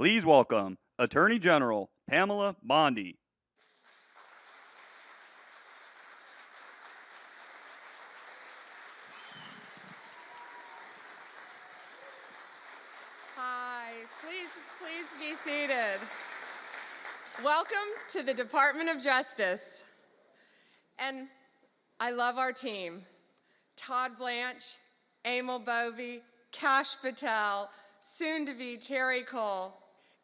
Please welcome Attorney General Pamela Bondi. Hi, please be seated. Welcome to the Department of Justice. And I love our team. Todd Blanche, Emil Bovey, Kash Patel, soon to be Terry Cole,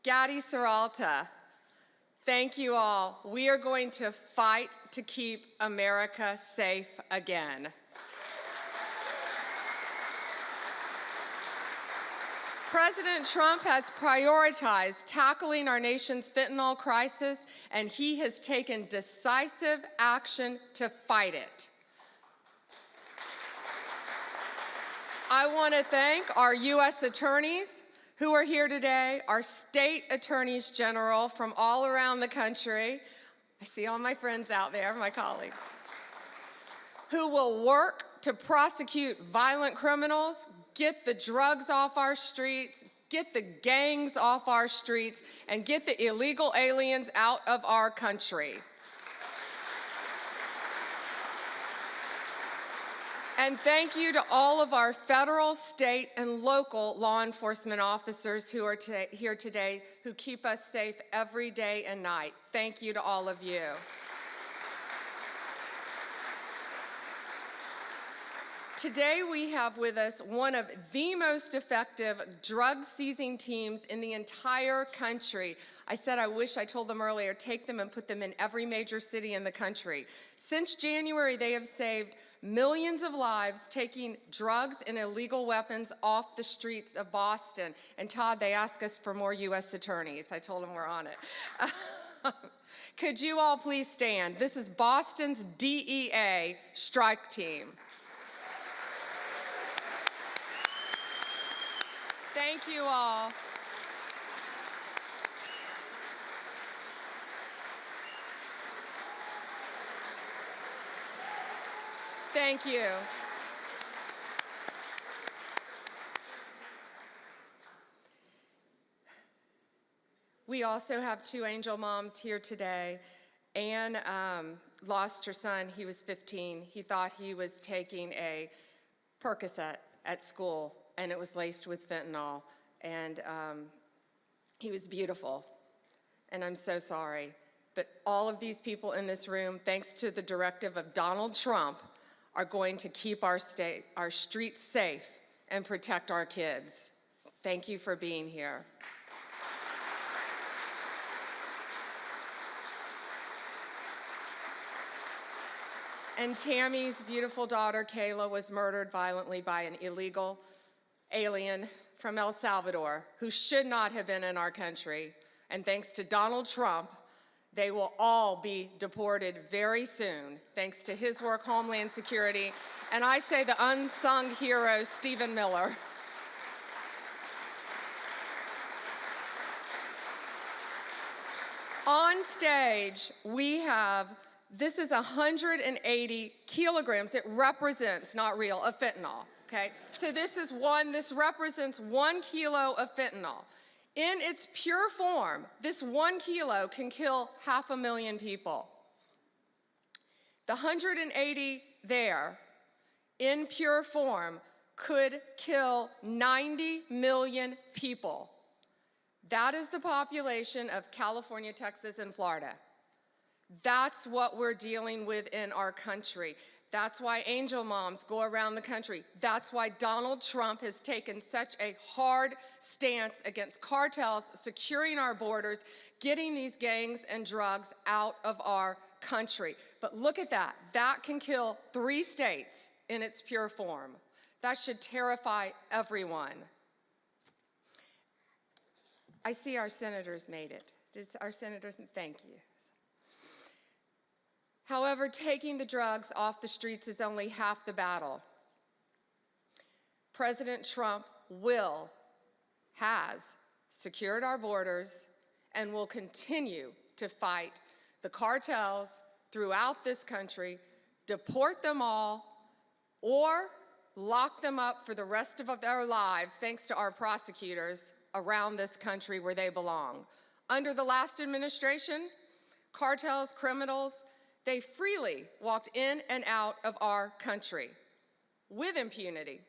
Gadi Saralta. Thank you all. We are going to fight to keep America safe again. President Trump has prioritized tackling our nation's fentanyl crisis, and he has taken decisive action to fight it. I want to thank our U.S. attorneys who are here today, our state attorneys general from all around the country. I see all my friends out there, my colleagues, who will work to prosecute violent criminals, get the drugs off our streets, get the gangs off our streets, and get the illegal aliens out of our country. And thank you to all of our federal, state, and local law enforcement officers who are here today who keep us safe every day and night. Thank you to all of you. Today we have with us one of the most effective drug-seizing teams in the entire country. I said I wish I told them earlier, take them and put them in every major city in the country. Since January, they have saved millions of lives taking drugs and illegal weapons off the streets of Boston. And Todd, they asked us for more U.S. attorneys. I told them we're on it. Could you all please stand? This is Boston's DEA strike team. Thank you all. Thank you. We also have two angel moms here today. Anne lost her son. He was 15. He thought he was taking a Percocet at school, and it was laced with fentanyl. And he was beautiful. And I'm so sorry. But all of these people in this room, thanks to the directive of Donald Trump, are going to keep our streets safe and protect our kids. Thank you for being here. And Tammy's beautiful daughter, Kayla, was murdered violently by an illegal alien from El Salvador who should not have been in our country. And thanks to Donald Trump, they will all be deported very soon, thanks to his work, Homeland Security, and I say the unsung hero, Stephen Miller. On stage, we have, this is 180 kilograms. It represents, not real, of fentanyl, okay? So this represents 1 kilo of fentanyl. In its pure form, this 1 kilo can kill 500,000 people. The 180 there, in pure form, could kill 90 million people. That is the population of California, Texas, and Florida. That's what we're dealing with in our country. That's why angel moms go around the country. That's why Donald Trump has taken such a hard stance against cartels, securing our borders, getting these gangs and drugs out of our country. But look at that. That can kill 3 states in its pure form. That should terrify everyone. I see our senators made it. Did our senators? Thank you. However, taking the drugs off the streets is only half the battle. President Trump has secured our borders and will continue to fight the cartels throughout this country, deport them all, or lock them up for the rest of their lives, thanks to our prosecutors around this country where they belong. Under the last administration, cartels, criminals, they freely walked in and out of our country with impunity.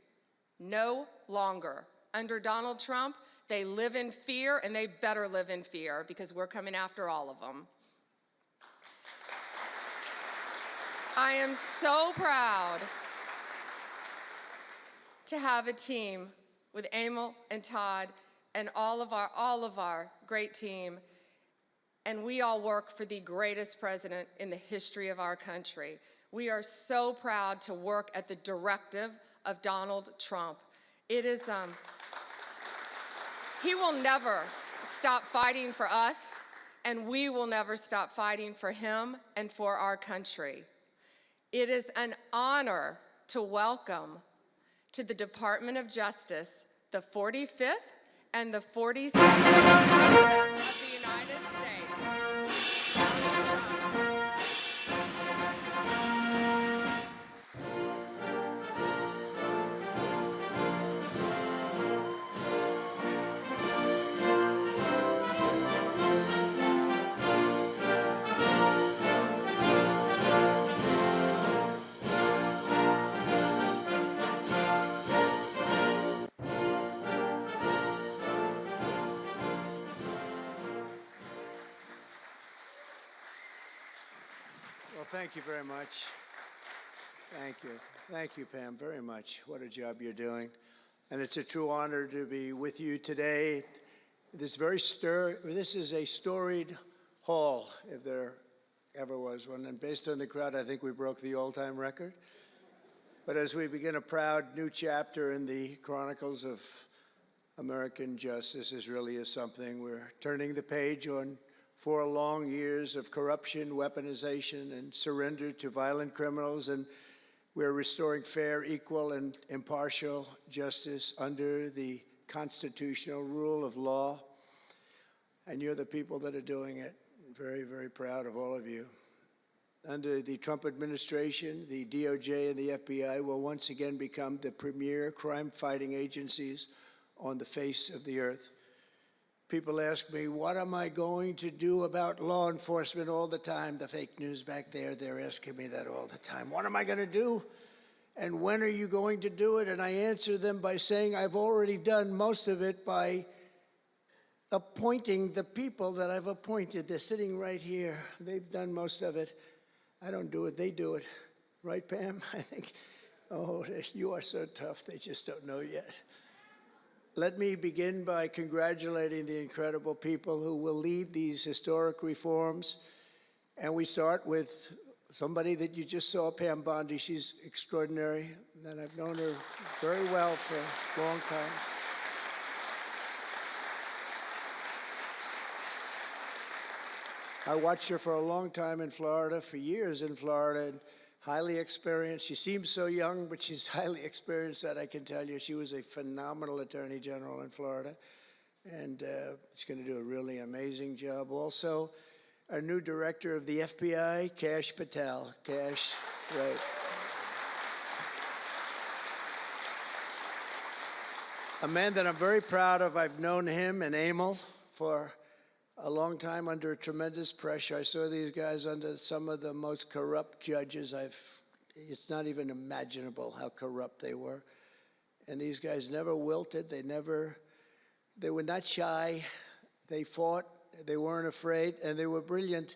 No longer. Under Donald Trump, they live in fear, and they better live in fear because we're coming after all of them. I am so proud to have a team with Emil and Todd and all of our great team, and we all work for the greatest president in the history of our country. We are so proud to work at the directive of Donald Trump. It is, he will never stop fighting for us, and we will never stop fighting for him and for our country. It is an honor to welcome to the Department of Justice the 45th and the 47th Presidents of the United States. Donald Trump. Well, thank you very much. Thank you. Thank you, Pam, very much. What a job you're doing. And it's a true honor to be with you today. This is a storied hall, if there ever was one. And based on the crowd, I think we broke the all-time record. But as we begin a proud new chapter in the chronicles of American justice, this really is something. We're turning the page on 4 long years of corruption, weaponization, and surrender to violent criminals, and we're restoring fair, equal, and impartial justice under the constitutional rule of law. And you're the people that are doing it. Very, very proud of all of you. Under the Trump administration, the DOJ and the FBI will once again become the premier crime-fighting agencies on the face of the earth. People ask me, what am I going to do about law enforcement all the time? The fake news back there, they're asking me that all the time. What am I going to do? And when are you going to do it? And I answer them by saying I've already done most of it by appointing the people that I've appointed. They're sitting right here. They've done most of it. I don't do it, they do it. Right, Pam? I think, oh, you are so tough, they just don't know yet. Let me begin by congratulating the incredible people who will lead these historic reforms. And we start with somebody that you just saw, Pam Bondi. She's extraordinary, and I've known her very well for a long time. I watched her for a long time in Florida, for years in Florida, and highly experienced. She seems so young, but she's highly experienced, that I can tell you. She was a phenomenal attorney general in Florida, and she's going to do a really amazing job. Also, our new director of the FBI, Kash Patel. Kash, right. A man that I'm very proud of. I've known him and Emil for a long time under tremendous pressure. I saw these guys under some of the most corrupt judges it's not even imaginable how corrupt they were. And these guys never wilted. They were not shy. They fought. They weren't afraid. And they were brilliant.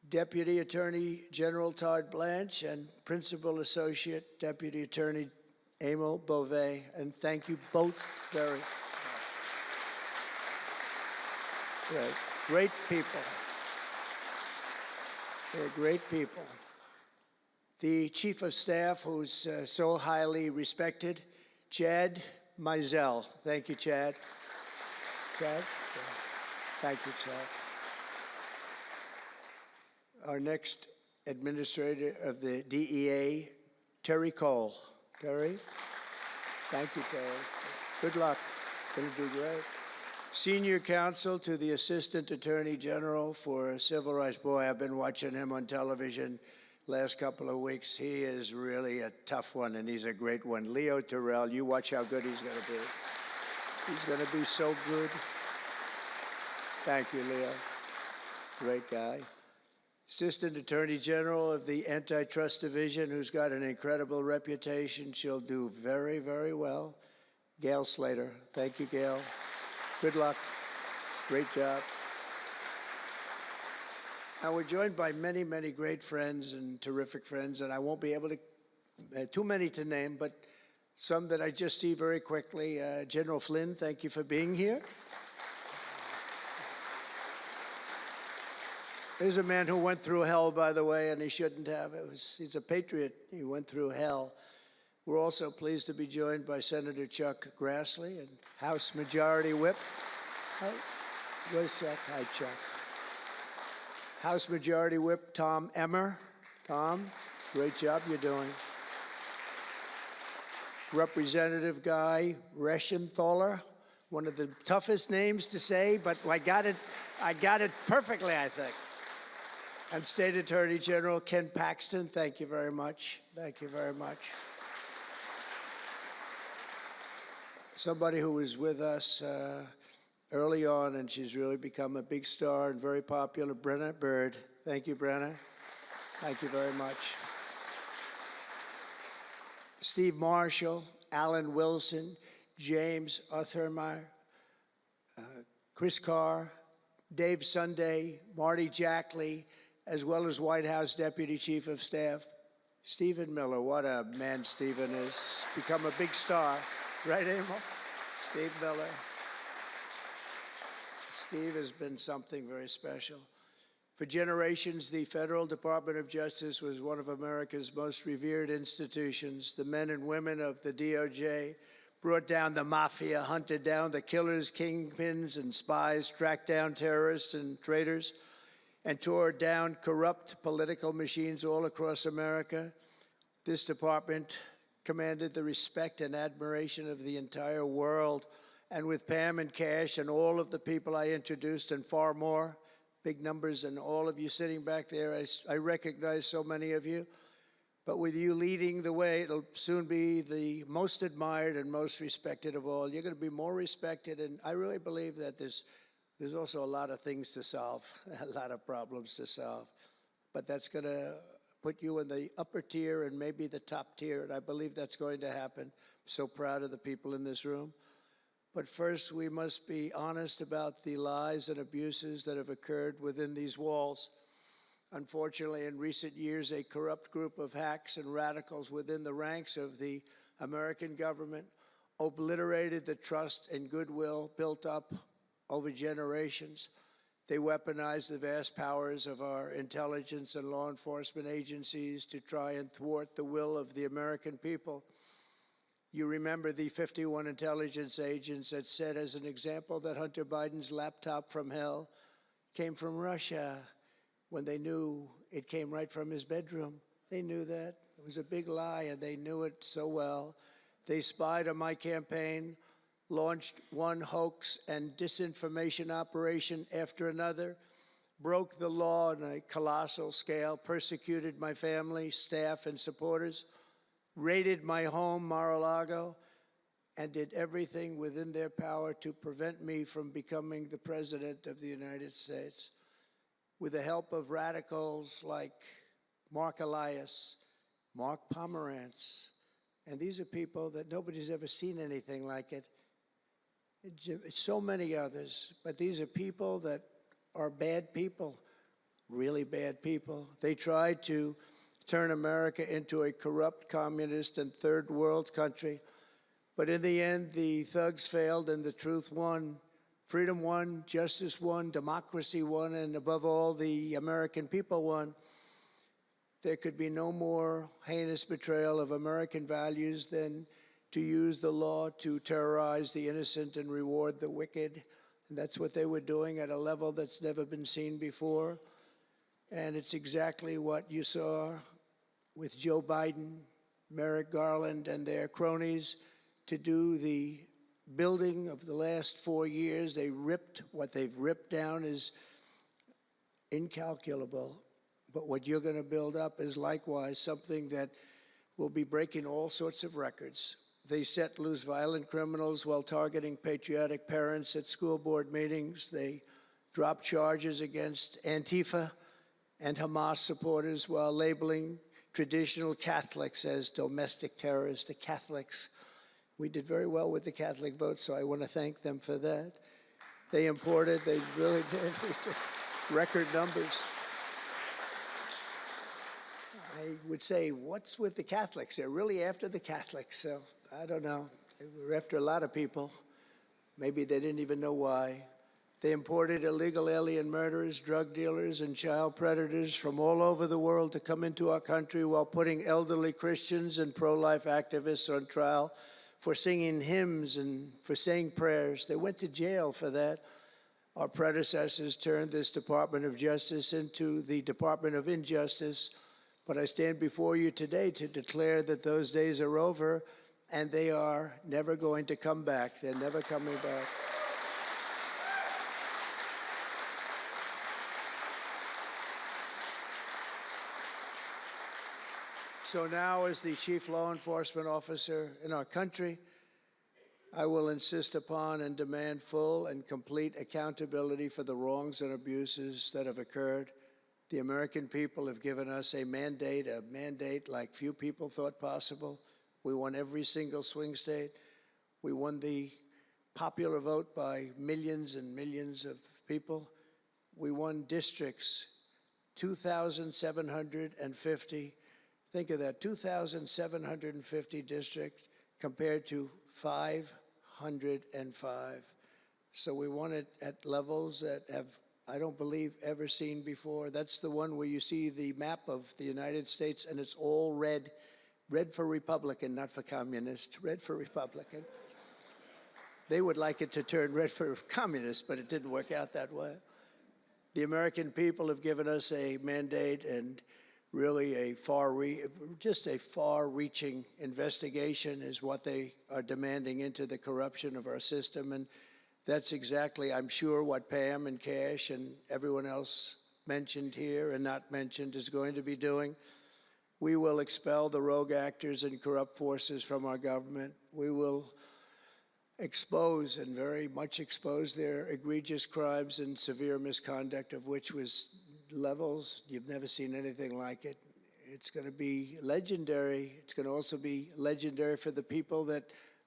Deputy Attorney General Todd Blanche and Principal Associate Deputy Attorney Emil Beauvais. And thank you both very much. Right. Great people. They're great people. The Chief of Staff, who's so highly respected, Chad Mizell. Thank you, Chad. Chad? Thank you, Chad. Our next administrator of the DEA, Terry Cole. Terry? Thank you, Terry. Good luck. Going to do great. Senior counsel to the Assistant Attorney General for Civil Rights. Boy, I've been watching him on television last couple of weeks. He is really a tough one, and he's a great one. Leo Terrell, you watch how good he's going to be. He's going to be so good. Thank you, Leo. Great guy. Assistant Attorney General of the Antitrust Division, who's got an incredible reputation. She'll do very, very well. Gail Slater. Thank you, Gail. Good luck. Great job. And we're joined by many, many great friends and terrific friends, and I won't be able to, too many to name, but some that I just see very quickly. General Flynn, thank you for being here. There's a man who went through hell, by the way, and he shouldn't have. He's a patriot. He went through hell. We're also pleased to be joined by Senator Chuck Grassley and House Majority Whip. Where's Chuck? Hi, Chuck. House Majority Whip Tom Emmer. Tom, great job you're doing. Representative Guy Reschenthaler, one of the toughest names to say, but I got it perfectly, I think. And State Attorney General Ken Paxton, thank you very much. Thank you very much. Somebody who was with us early on, and she's really become a big star and very popular, Brenna Bird. Thank you, Brenna. Thank you very much. Steve Marshall, Alan Wilson, James Othermeyer, Chris Carr, Dave Sunday, Marty Jackley, as well as White House Deputy Chief of Staff, Stephen Miller. What a man Stephen is. Become a big star. Right, Emil? Steve Miller. Steve has been something very special. For generations, the Federal Department of Justice was one of America's most revered institutions. The men and women of the DOJ brought down the mafia, hunted down the killers, kingpins, and spies, tracked down terrorists and traitors, and tore down corrupt political machines all across America. This department commanded the respect and admiration of the entire world. And with Pam and Cash and all of the people I introduced and far more, big numbers, and all of you sitting back there, I recognize so many of you. But with you leading the way, it'll soon be the most admired and most respected of all. You're going to be more respected, and I really believe that there's also a lot of things to solve, a lot of problems to solve. But that's going to put you in the upper tier and maybe the top tier, and I believe that's going to happen. I'm so proud of the people in this room. But first, we must be honest about the lies and abuses that have occurred within these walls. Unfortunately, in recent years, a corrupt group of hacks and radicals within the ranks of the American government obliterated the trust and goodwill built up over generations. They weaponized the vast powers of our intelligence and law enforcement agencies to try and thwart the will of the American people. You remember the 51 intelligence agents that said, as an example, that Hunter Biden's laptop from hell came from Russia when they knew it came right from his bedroom. They knew that. It was a big lie, and they knew it so well. They spied on my campaign, launched one hoax and disinformation operation after another, broke the law on a colossal scale, persecuted my family, staff, and supporters, raided my home, Mar-a-Lago, and did everything within their power to prevent me from becoming the President of the United States. With the help of radicals like Mark Elias, Mark Pomerantz, and these are people that nobody's ever seen anything like it. So many others, but these are people that are bad people, really bad people. They tried to turn America into a corrupt, communist, and third world country. But in the end, the thugs failed and the truth won. Freedom won, justice won, democracy won, and above all, the American people won. There could be no more heinous betrayal of American values than to use the law to terrorize the innocent and reward the wicked. And that's what they were doing at a level that's never been seen before. And it's exactly what you saw with Joe Biden, Merrick Garland, and their cronies to do the building of the last 4 years. What they've ripped down is incalculable. But what you're going to build up is likewise something that will be breaking all sorts of records. They set loose violent criminals while targeting patriotic parents at school board meetings. They dropped charges against Antifa and Hamas supporters while labeling traditional Catholics as domestic terrorists. The Catholics, we did very well with the Catholic vote, so I want to thank them for that. They really did, record numbers. I would say, what's with the Catholics? They're really after the Catholics, so I don't know. They were after a lot of people. Maybe they didn't even know why. They imported illegal alien murderers, drug dealers, and child predators from all over the world to come into our country while putting elderly Christians and pro-life activists on trial for singing hymns and for saying prayers. They went to jail for that. Our predecessors turned this Department of Justice into the Department of Injustice. But I stand before you today to declare that those days are over, and they are never going to come back. They're never coming back. So now, as the chief law enforcement officer in our country, I will insist upon and demand full and complete accountability for the wrongs and abuses that have occurred. The American people have given us a mandate like few people thought possible. We won every single swing state. We won the popular vote by millions and millions of people. We won districts, 2,750. Think of that, 2,750 districts compared to 505. So we won it at levels that have, I don't believe, ever seen before. That's the one where you see the map of the United States and it's all red. Red for Republican, not for communist. Red for Republican. They would like it to turn red for communist, but it didn't work out that way. The American people have given us a mandate and really a far-reaching investigation is what they are demanding into the corruption of our system. And that's exactly, I'm sure, what Pam and Cash and everyone else mentioned here and not mentioned is going to be doing. We will expel the rogue actors and corrupt forces from our government. We will expose and very much expose their egregious crimes and severe misconduct, of which was levels you've never seen anything like it. It's going to be legendary. It's going to also be legendary for the people that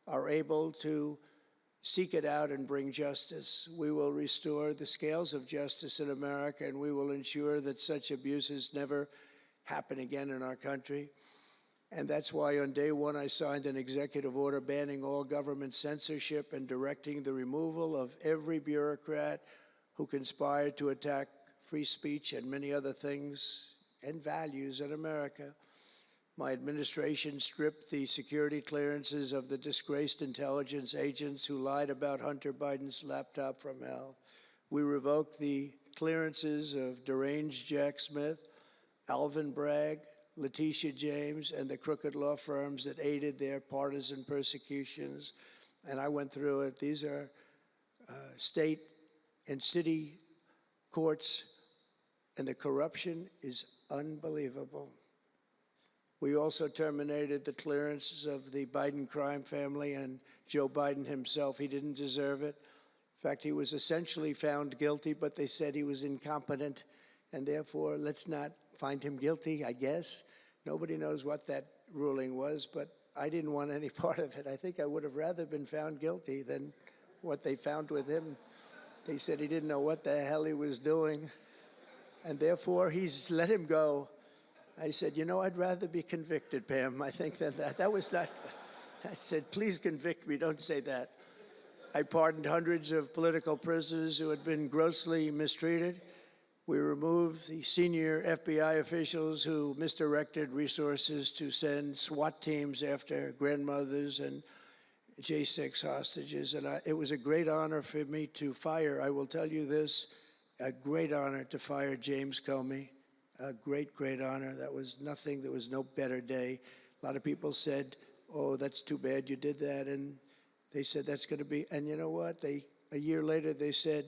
are able to seek it out and bring justice. We will restore the scales of justice in America, and we will ensure that such abuses never happen again in our country. And that's why on day one I signed an executive order banning all government censorship and directing the removal of every bureaucrat who conspired to attack free speech and many other things and values in America. My administration stripped the security clearances of the disgraced intelligence agents who lied about Hunter Biden's laptop from hell. We revoked the clearances of deranged Jack Smith, Alvin Bragg, Letitia James, and the crooked law firms that aided their partisan persecutions. And I went through it. These are state and city courts, and the corruption is unbelievable. We also terminated the clearances of the Biden crime family and Joe Biden himself. He didn't deserve it. In fact, he was essentially found guilty, but they said he was incompetent, and therefore let's not find him guilty, I guess. Nobody knows what that ruling was, but I didn't want any part of it. I think I would have rather been found guilty than what they found with him. They said he didn't know what the hell he was doing, and therefore he's let him go. I said, you know, I'd rather be convicted, Pam, I think, than that. That was not good. I said, please convict me, don't say that. I pardoned hundreds of political prisoners who had been grossly mistreated. We removed the senior FBI officials who misdirected resources to send SWAT teams after grandmothers and J6 hostages. And it was a great honor for me to fire, I will tell you this, a great honor to fire James Comey. A great, great honor. That was nothing, there was no better day. A lot of people said, oh, that's too bad you did that. And they said that's going to be, and you know what? A year later, they said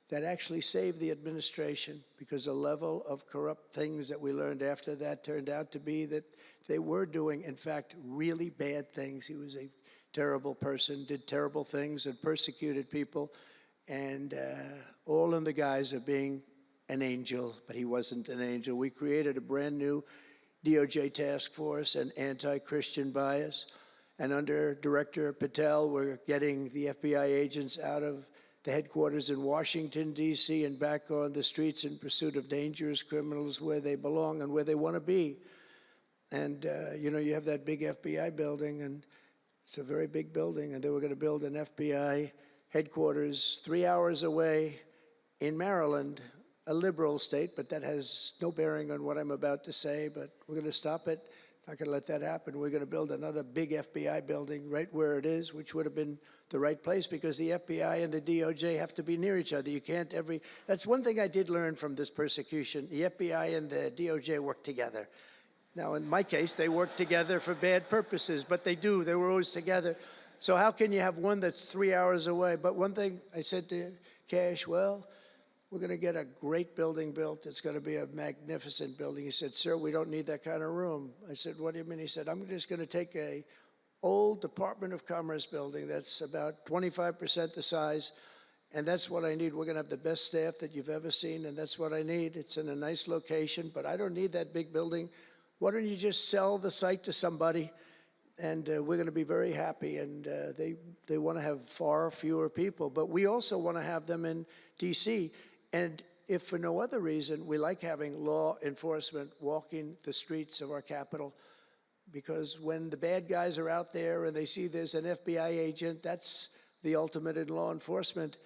that actually saved the administration, because the level of corrupt things that we learned after that turned out to be that they were doing, in fact, really bad things. He was a terrible person, did terrible things and persecuted people, and all in the guise of being an angel, but he wasn't an angel. We created a brand new DOJ task force and anti-Christian bias. And under Director Patel, we're getting the FBI agents out of the headquarters in Washington, D.C., and back on the streets in pursuit of dangerous criminals where they belong and where they want to be. And, you know, you have that big FBI building, and it's a very big building, and they were going to build an FBI headquarters 3 hours away in Maryland, a liberal state, but that has no bearing on what I'm about to say, but we're going to stop it. Not going to let that happen. We're going to build another big FBI building right where it is, which would have been the right place because the FBI and the DOJ have to be near each other. You can't that's one thing I did learn from this persecution. The FBI and the DOJ work together. Now, in my case, they work together for bad purposes, but they do. They were always together. So how can you have one that's 3 hours away? But one thing I said to Cash, well, we're going to get a great building built. It's going to be a magnificent building. He said, sir, we don't need that kind of room. I said, what do you mean? He said, I'm just going to take a old Department of Commerce building that's about 25% the size, and that's what I need. We're going to have the best staff that you've ever seen, and that's what I need. It's in a nice location, but I don't need that big building. Why don't you just sell the site to somebody, and we're going to be very happy. And they want to have far fewer people, but we also want to have them in D.C., and if for no other reason, we like having law enforcement walking the streets of our capital, because when the bad guys are out there and they see there's an FBI agent, that's the ultimate in law enforcement,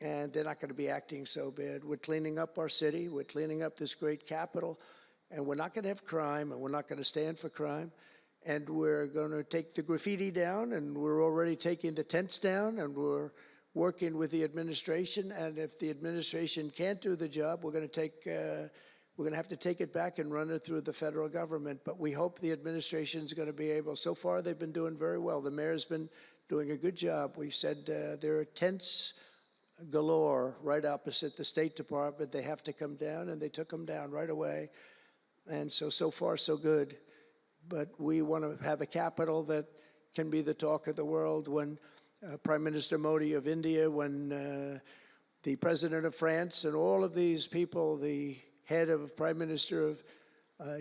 and they're not going to be acting so bad. We're cleaning up our city. We're cleaning up this great capital, and we're not going to have crime, and we're not going to stand for crime, and we're going to take the graffiti down, and we're already taking the tents down, and we're working with the administration, and if the administration can't do the job, we're going to have to take it back and run it through the federal government. But we hope the administration is going to be able. So far, they've been doing very well. The mayor's been doing a good job. We said there are tents galore right opposite the State Department. They have to come down, and they took them down right away. And so far, so good. But we want to have a capital that can be the talk of the world. When Prime Minister Modi of India, when the President of France, and all of these people, the head of Prime Minister of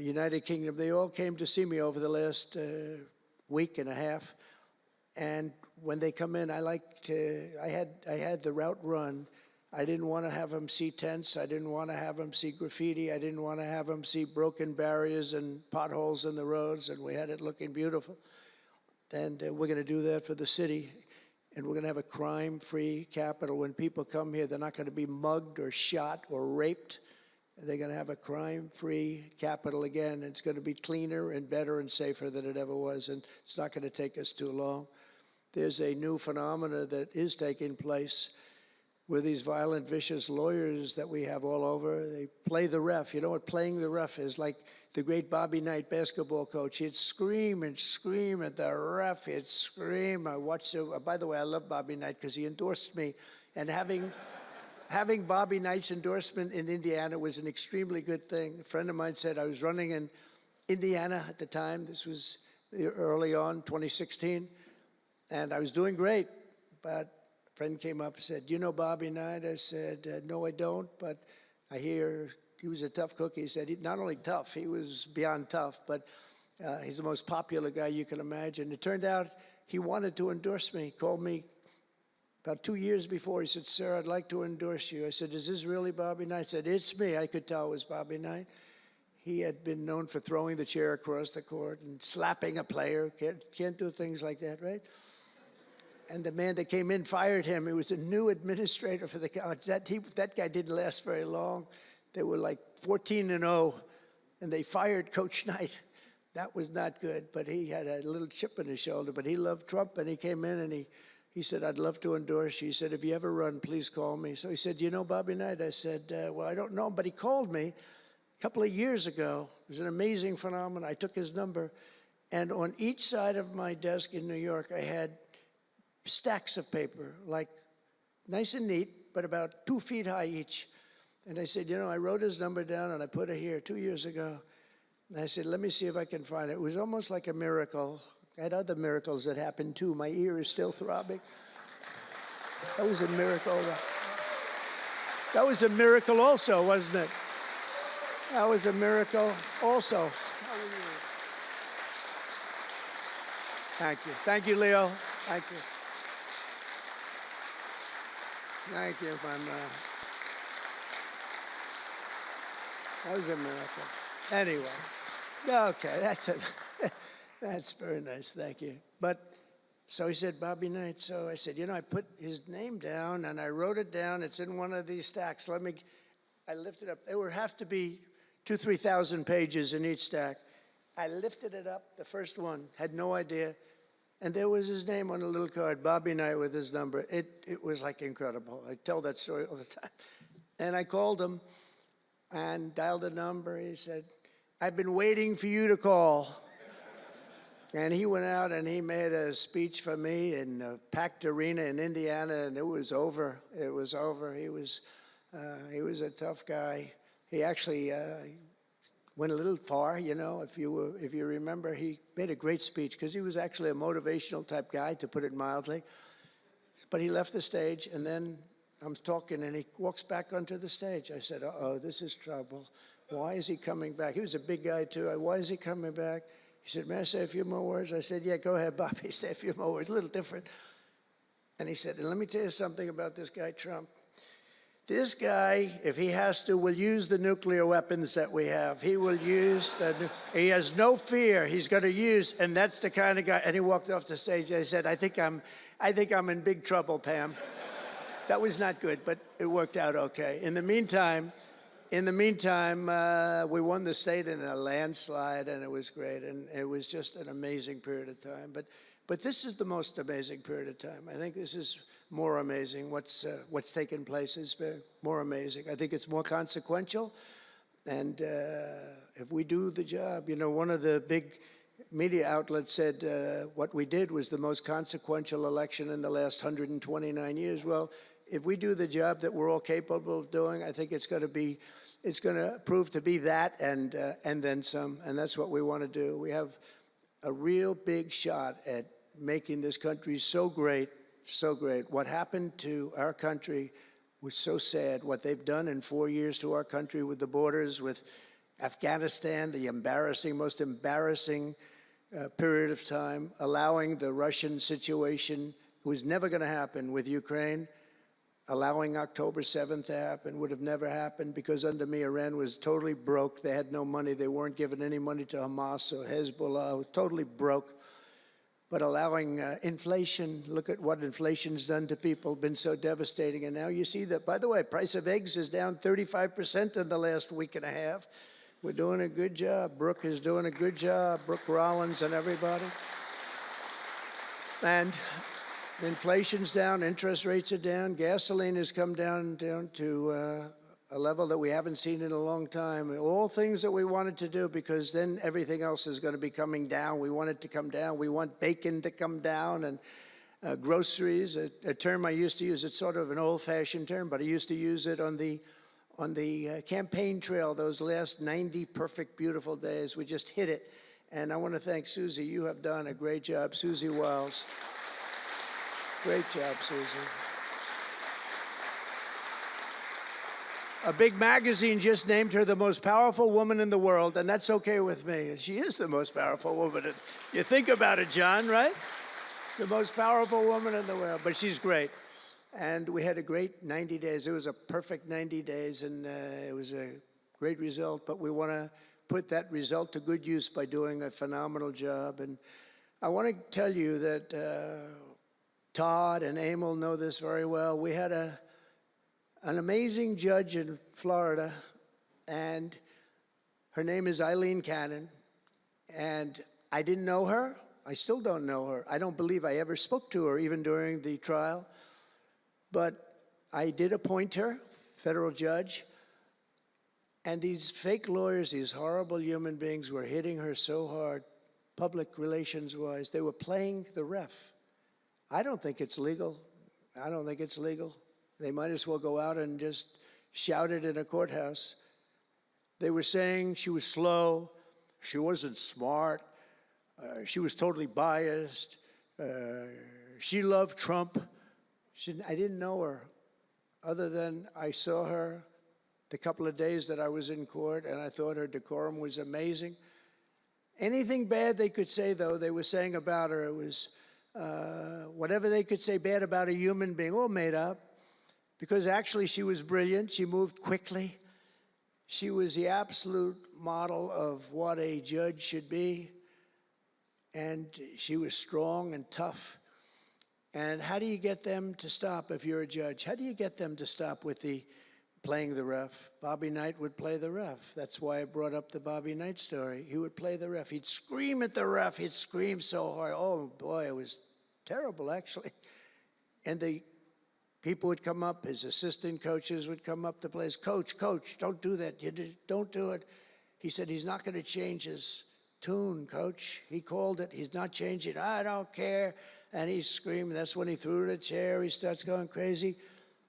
United Kingdom, they all came to see me over the last week and a half. And when they come in, I had the route run. I didn't want to have them see tents. I didn't want to have them see graffiti. I didn't want to have them see broken barriers and potholes in the roads, and we had it looking beautiful. And we're going to do that for the city. And we're going to have a crime-free capital. When people come here, they're not going to be mugged or shot or raped. They're going to have a crime-free capital again. It's going to be cleaner and better and safer than it ever was, and it's not going to take us too long. There's a new phenomena that is taking place with these violent, vicious lawyers that we have all over. They play the ref. You know what playing the ref is? Like the great Bobby Knight basketball coach. He'd scream and scream at the ref. He'd scream. I watched it. By the way, I love Bobby Knight because he endorsed me. And having Bobby Knight's endorsement in Indiana was an extremely good thing. A friend of mine said I was running in Indiana at the time. This was early on, 2016. And I was doing great. But a friend came up and said, "Do you know Bobby Knight?" I said, "No, I don't, but I hear he was a tough cookie." He said, not only tough, he was beyond tough, but he's the most popular guy you can imagine. It turned out he wanted to endorse me. He called me about 2 years before. He said, "Sir, I'd like to endorse you." I said, "Is this really Bobby Knight?" He said, "It's me." I could tell it was Bobby Knight. He had been known for throwing the chair across the court and slapping a player. Can't do things like that, right? And the man that came in fired him. He was a new administrator for the college. That guy didn't last very long. They were like 14-0, and they fired Coach Knight. That was not good, but he had a little chip in his shoulder. But he loved Trump, and he came in, and he said, "I'd love to endorse you." He said, "If you ever run, please call me." So he said, "Do you know Bobby Knight?" I said, "Well, I don't know him, but he called me a couple of years ago." It was an amazing phenomenon. I took his number, and on each side of my desk in New York, I had stacks of paper, like nice and neat, but about 2 feet high each. And I said, I wrote his number down and I put it here 2 years ago. And I said, let me see if I can find it. It was almost like a miracle. I had other miracles that happened too. My ear is still throbbing. That was a miracle. That was a miracle also, wasn't it? That was a miracle also. Thank you. Thank you, Leo. Thank you. Thank you, my man. That was a miracle. Anyway, okay, that's it. That's very nice, thank you. But, so he said, Bobby Knight. So I said, you know, I put his name down and I wrote it down. It's in one of these stacks. I lifted up. There would have to be 2,000 to 3,000 pages in each stack. I lifted it up, the first one, had no idea. And there was his name on a little card, Bobby Knight with his number. It was like incredible. I tell that story all the time. And I called him and dialed a number. He said, I've been waiting for you to call. And he went out and he made a speech for me in a packed arena in Indiana, and it was over. It was over. He was a tough guy. He actually went a little far, you know. If you remember, he made a great speech because he was actually a motivational type guy, to put it mildly. But he left the stage, and then I'm talking, and he walks back onto the stage. I said, "Uh-oh, this is trouble. Why is he coming back?" He was a big guy too. Why is he coming back? He said, "May I say a few more words?" I said, "Yeah, go ahead, Bobby, say a few more words." A little different. And he said, "And let me tell you something about this guy, Trump. This guy, if he has to, will use the nuclear weapons that we have. He will use he has no fear. He's going to use, and that's the kind of guy." And he walked off the stage. I said, I think I'm in big trouble, Pam." That was not good, but it worked out okay. In the meantime, we won the state in a landslide, and it was great, and it was just an amazing period of time. But this is the most amazing period of time. I think this is more amazing. What's taken place is more amazing. I think it's more consequential, and if we do the job, you know, one of the big media outlets said what we did was the most consequential election in the last 129 years. Well, if we do the job that we're all capable of doing, I think it's going to prove to be that and then some, and that's what we want to do. We have a real big shot at making this country so great, so great. What happened to our country was so sad. What they've done in 4 years to our country with the borders, with Afghanistan, the most embarrassing period of time, allowing the Russian situation, it was never going to happen, with Ukraine. Allowing October 7th to happen would have never happened, because under me, Iran was totally broke. They had no money. They weren't giving any money to Hamas or Hezbollah. It was totally broke. But allowing inflation, look at what inflation's done to people, been so devastating. And now you see that, by the way, price of eggs is down 35% in the last week and a half. We're doing a good job. Brooke is doing a good job. Brooke Rollins and everybody. And inflation's down, interest rates are down, gasoline has come down to a level that we haven't seen in a long time. All things that we wanted to do, because then everything else is going to be coming down. We want it to come down. We want bacon to come down, and groceries, a term I used to use. It's sort of an old-fashioned term, but I used to use it on the campaign trail, those last 90 perfect, beautiful days. We just hit it. And I want to thank Susie. You have done a great job, Susie Wiles. Great job, Susie. A big magazine just named her the most powerful woman in the world, and that's okay with me. She is the most powerful woman. You think about it, John, right? The most powerful woman in the world, but she's great. And we had a great 90 days. It was a perfect 90 days, and it was a great result, but we want to put that result to good use by doing a phenomenal job. And I want to tell you that Todd and Emil know this very well. We had an amazing judge in Florida, and her name is Eileen Cannon, and I didn't know her. I still don't know her. I don't believe I ever spoke to her, even during the trial, but I did appoint her, federal judge, and these fake lawyers, these horrible human beings, were hitting her so hard, public relations-wise. They were playing the ref. I don't think it's legal. I don't think it's legal. They might as well go out and just shout it in a courthouse. They were saying she was slow, she wasn't smart, She was totally biased. She loved Trump. I didn't know her other than I saw her the couple of days that I was in court, and I thought her decorum was amazing. Anything bad they could say, though, they were saying about her, it was whatever they could say bad about a human being, all made up, because actually she was brilliant. She moved quickly. She was the absolute model of what a judge should be, and she was strong and tough. And how do you get them to stop if you're a judge? How do you get them to stop with the playing the ref? Bobby Knight would play the ref. That's why I brought up the Bobby Knight story. He would play the ref. He'd scream at the ref. He'd scream so hard. Oh, boy, it was terrible, actually. And the people would come up, his assistant coaches would come up to players. Coach, don't do that. Don't do it. He said he's not going to change his tune, coach. He called it. He's not changing. I don't care. And he's screaming. That's when he threw the chair. He starts going crazy.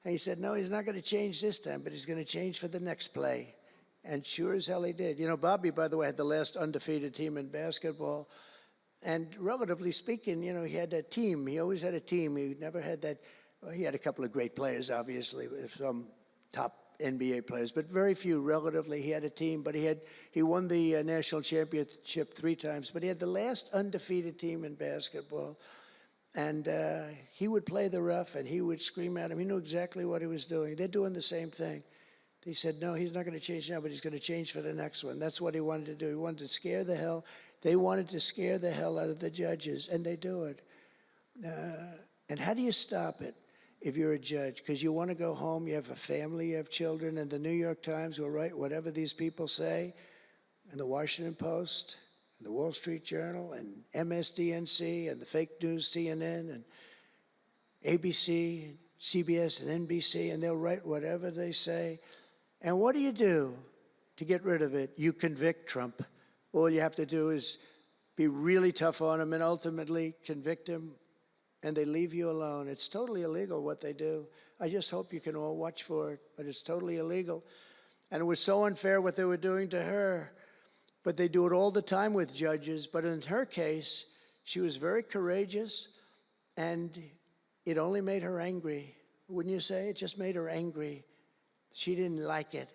And he said, no, he's not going to change this time, but he's going to change for the next play. And sure as hell he did. You know, Bobby, by the way, had the last undefeated team in basketball. And relatively speaking, you know, he had a team. He always had a team. He never had that. Well, he had a couple of great players, obviously, some top NBA players, but very few relatively. He had a team, but he won the national championship 3 times. But he had the last undefeated team in basketball. And he would play the ref, and he would scream at him. He knew exactly what he was doing. They're doing the same thing. He said, no, he's not going to change now, but he's going to change for the next one. That's what he wanted to do. He wanted to scare the hell. They wanted to scare the hell out of the judges, and they do it. And how do you stop it if you're a judge? Because you want to go home, you have a family, you have children, and the New York Times will write whatever these people say, and the Washington Post, and the Wall Street Journal, and MSDNC, and the fake news CNN, and ABC, CBS, and NBC, and they'll write whatever they say. And what do you do to get rid of it? You convict Trump. All you have to do is be really tough on him and ultimately convict him, and they leave you alone. It's totally illegal what they do. I just hope you can all watch for it, but it's totally illegal. And it was so unfair what they were doing to her. But they do it all the time with judges. But in her case, she was very courageous, and it only made her angry. Wouldn't you say? It just made her angry. She didn't like it.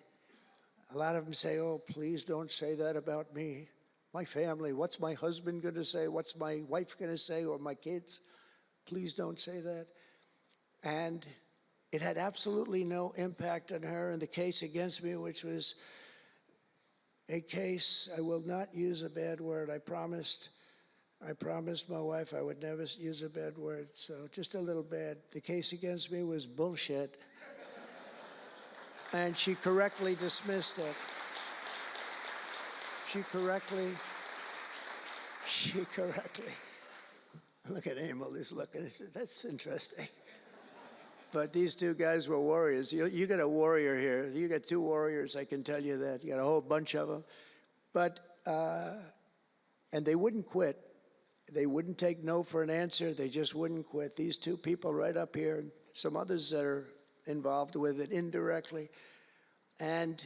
A lot of them say, oh, please don't say that about me. My family, what's my husband going to say? What's my wife going to say, or my kids? Please don't say that. And it had absolutely no impact on her. In the case against me, which was a case, I will not use a bad word. I promised my wife I would never use a bad word, so just a little bad. The case against me was bullshit. And she correctly dismissed it. She correctly. Look at Emil, he's looking. He said, that's interesting. But these 2 guys were warriors. You got a warrior here. You got 2 warriors, I can tell you that. You got a whole bunch of them. But, and they wouldn't quit. They wouldn't take no for an answer. They just wouldn't quit. These 2 people right up here, and some others that are involved with it indirectly. And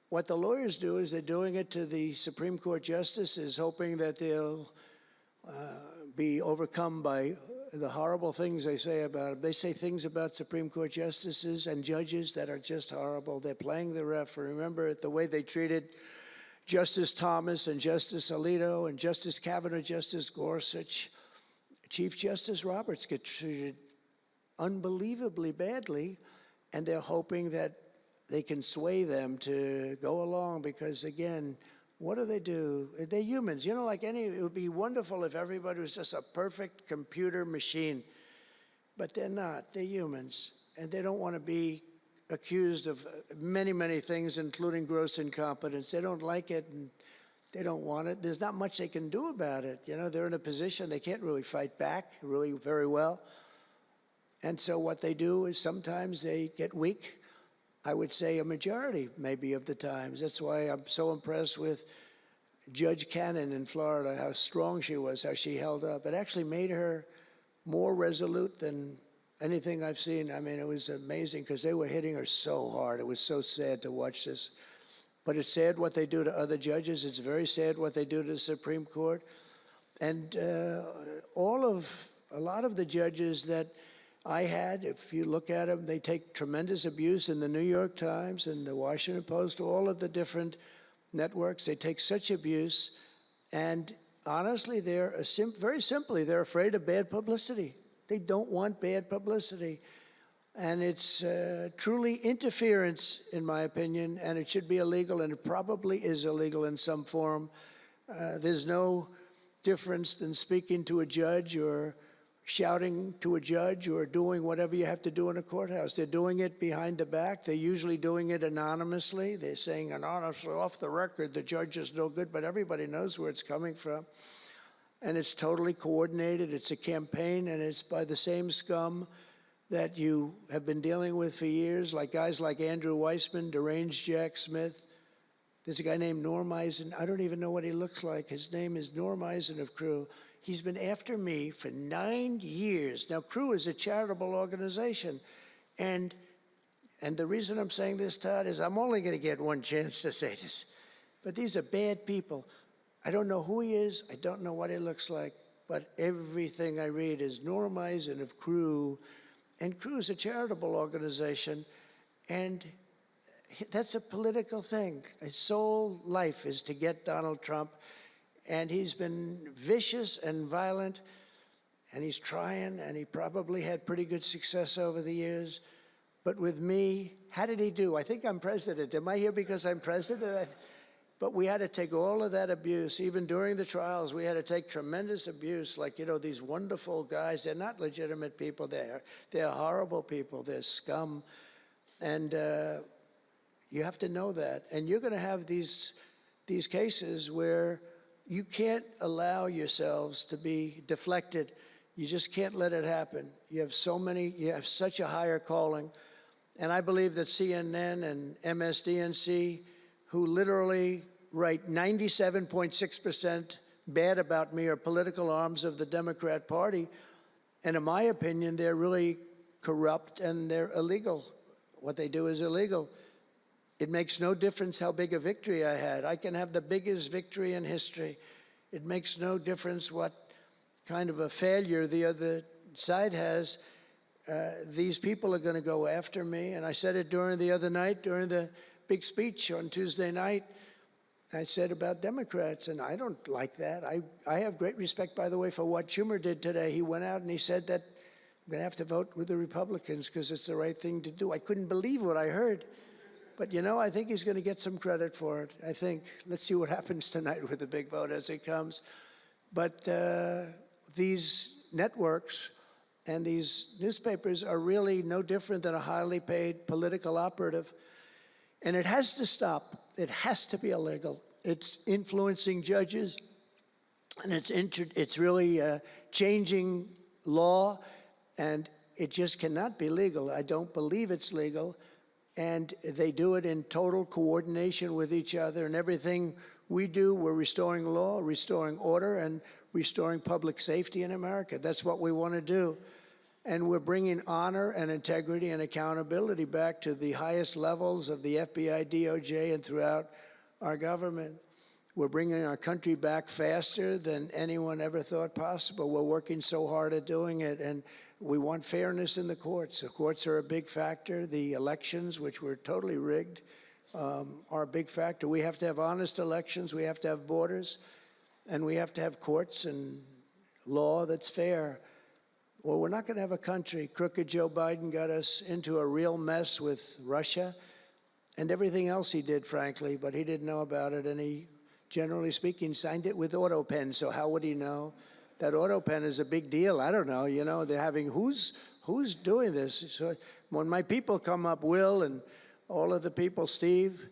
what the lawyers do is they're doing it to the Supreme Court justices, hoping that they'll be overcome by the horrible things they say about them. They say things about Supreme Court justices and judges that are just horrible. They're playing the ref. Remember the way they treated Justice Thomas and Justice Alito and Justice Kavanaugh, Justice Gorsuch. Chief Justice Roberts gets treated unbelievably badly, and they're hoping that they can sway them to go along because, again, what do? They're humans. You know, like it would be wonderful if everybody was just a perfect computer machine, but they're not. They're humans, and they don't want to be accused of many, many things, including gross incompetence. They don't like it, and they don't want it. There's not much they can do about it. You know, they're in a position they can't really fight back really very well. And so what they do is sometimes they get weak. I would say a majority, maybe, of the times. That's why I'm so impressed with Judge Cannon in Florida, how strong she was, how she held up. It actually made her more resolute than anything I've seen. I mean, it was amazing because they were hitting her so hard. It was so sad to watch this. But it's sad what they do to other judges. It's very sad what they do to the Supreme Court. And a lot of the judges that I had, if you look at them, they take tremendous abuse in the New York Times and the Washington Post, all of the different networks. They take such abuse. And honestly, very simply, they're afraid of bad publicity. They don't want bad publicity. And it's truly interference, in my opinion, and it should be illegal, and it probably is illegal in some form. There's no difference than speaking to a judge or shouting to a judge or doing whatever you have to do in a courthouse. They're doing it behind the back. They're usually doing it anonymously. They're saying anonymously, off the record, the judge is no good, but everybody knows where it's coming from. And it's totally coordinated. It's a campaign, and it's by the same scum that you have been dealing with for years, like guys like Andrew Weissman, deranged Jack Smith. There's a guy named Norm Eisen. I don't even know what he looks like. His name is Norm Eisen of Crew. He's been after me for 9 years. Now, Crew is a charitable organization. And the reason I'm saying this, Todd, is I'm only going to get one chance to say this. But these are bad people. I don't know who he is. I don't know what he looks like. But everything I read is Norm Eisen of Crew. And Crew is a charitable organization. And that's a political thing. His sole life is to get Donald Trump. And he's been vicious and violent, and he's trying, and he probably had pretty good success over the years. But with me, how did he do? I think I'm president. Am I here because I'm president? But we had to take all of that abuse. Even during the trials, we had to take tremendous abuse. Like, these wonderful guys, they're not legitimate people. They're horrible people. They're scum. And you have to know that. And you're going to have these cases where you can't allow yourselves to be deflected. You just can't let it happen. You have such a higher calling. And I believe that CNN and MSDNC, who literally write 97.6% bad about me, are political arms of the Democrat Party. And in my opinion, they're really corrupt and they're illegal. What they do is illegal. It makes no difference how big a victory I had. I can have the biggest victory in history. It makes no difference what kind of a failure the other side has. These people are going to go after me. And I said it during the big speech on Tuesday night. I said about Democrats, and I don't like that. I have great respect, by the way, for what Schumer did today. He went out and he said that I'm going to have to vote with the Republicans because it's the right thing to do. I couldn't believe what I heard. But, I think he's going to get some credit for it. I think. Let's see what happens tonight with the big vote as it comes. But these networks and these newspapers are really no different than a highly paid political operative. And it has to stop. It has to be illegal. It's influencing judges, and it's really changing law, and it just cannot be legal. I don't believe it's legal. And they do it in total coordination with each other. And everything we do, we're restoring law, restoring order, and restoring public safety in America. That's what we want to do. And we're bringing honor and integrity and accountability back to the highest levels of the FBI, DOJ, and throughout our government. We're bringing our country back faster than anyone ever thought possible. We're working so hard at doing it. And we want fairness in the courts. The courts are a big factor. The elections, which were totally rigged, are a big factor. We have to have honest elections. We have to have borders. And we have to have courts and law that's fair. Well, we're not going to have a country. Crooked Joe Biden got us into a real mess with Russia and everything else he did, frankly, but he didn't know about it. And he, generally speaking, signed it with auto pen. So how would he know? That auto pen is a big deal. I don't know. They're having who's doing this? So when my people come up, Will and all of the people, Steve,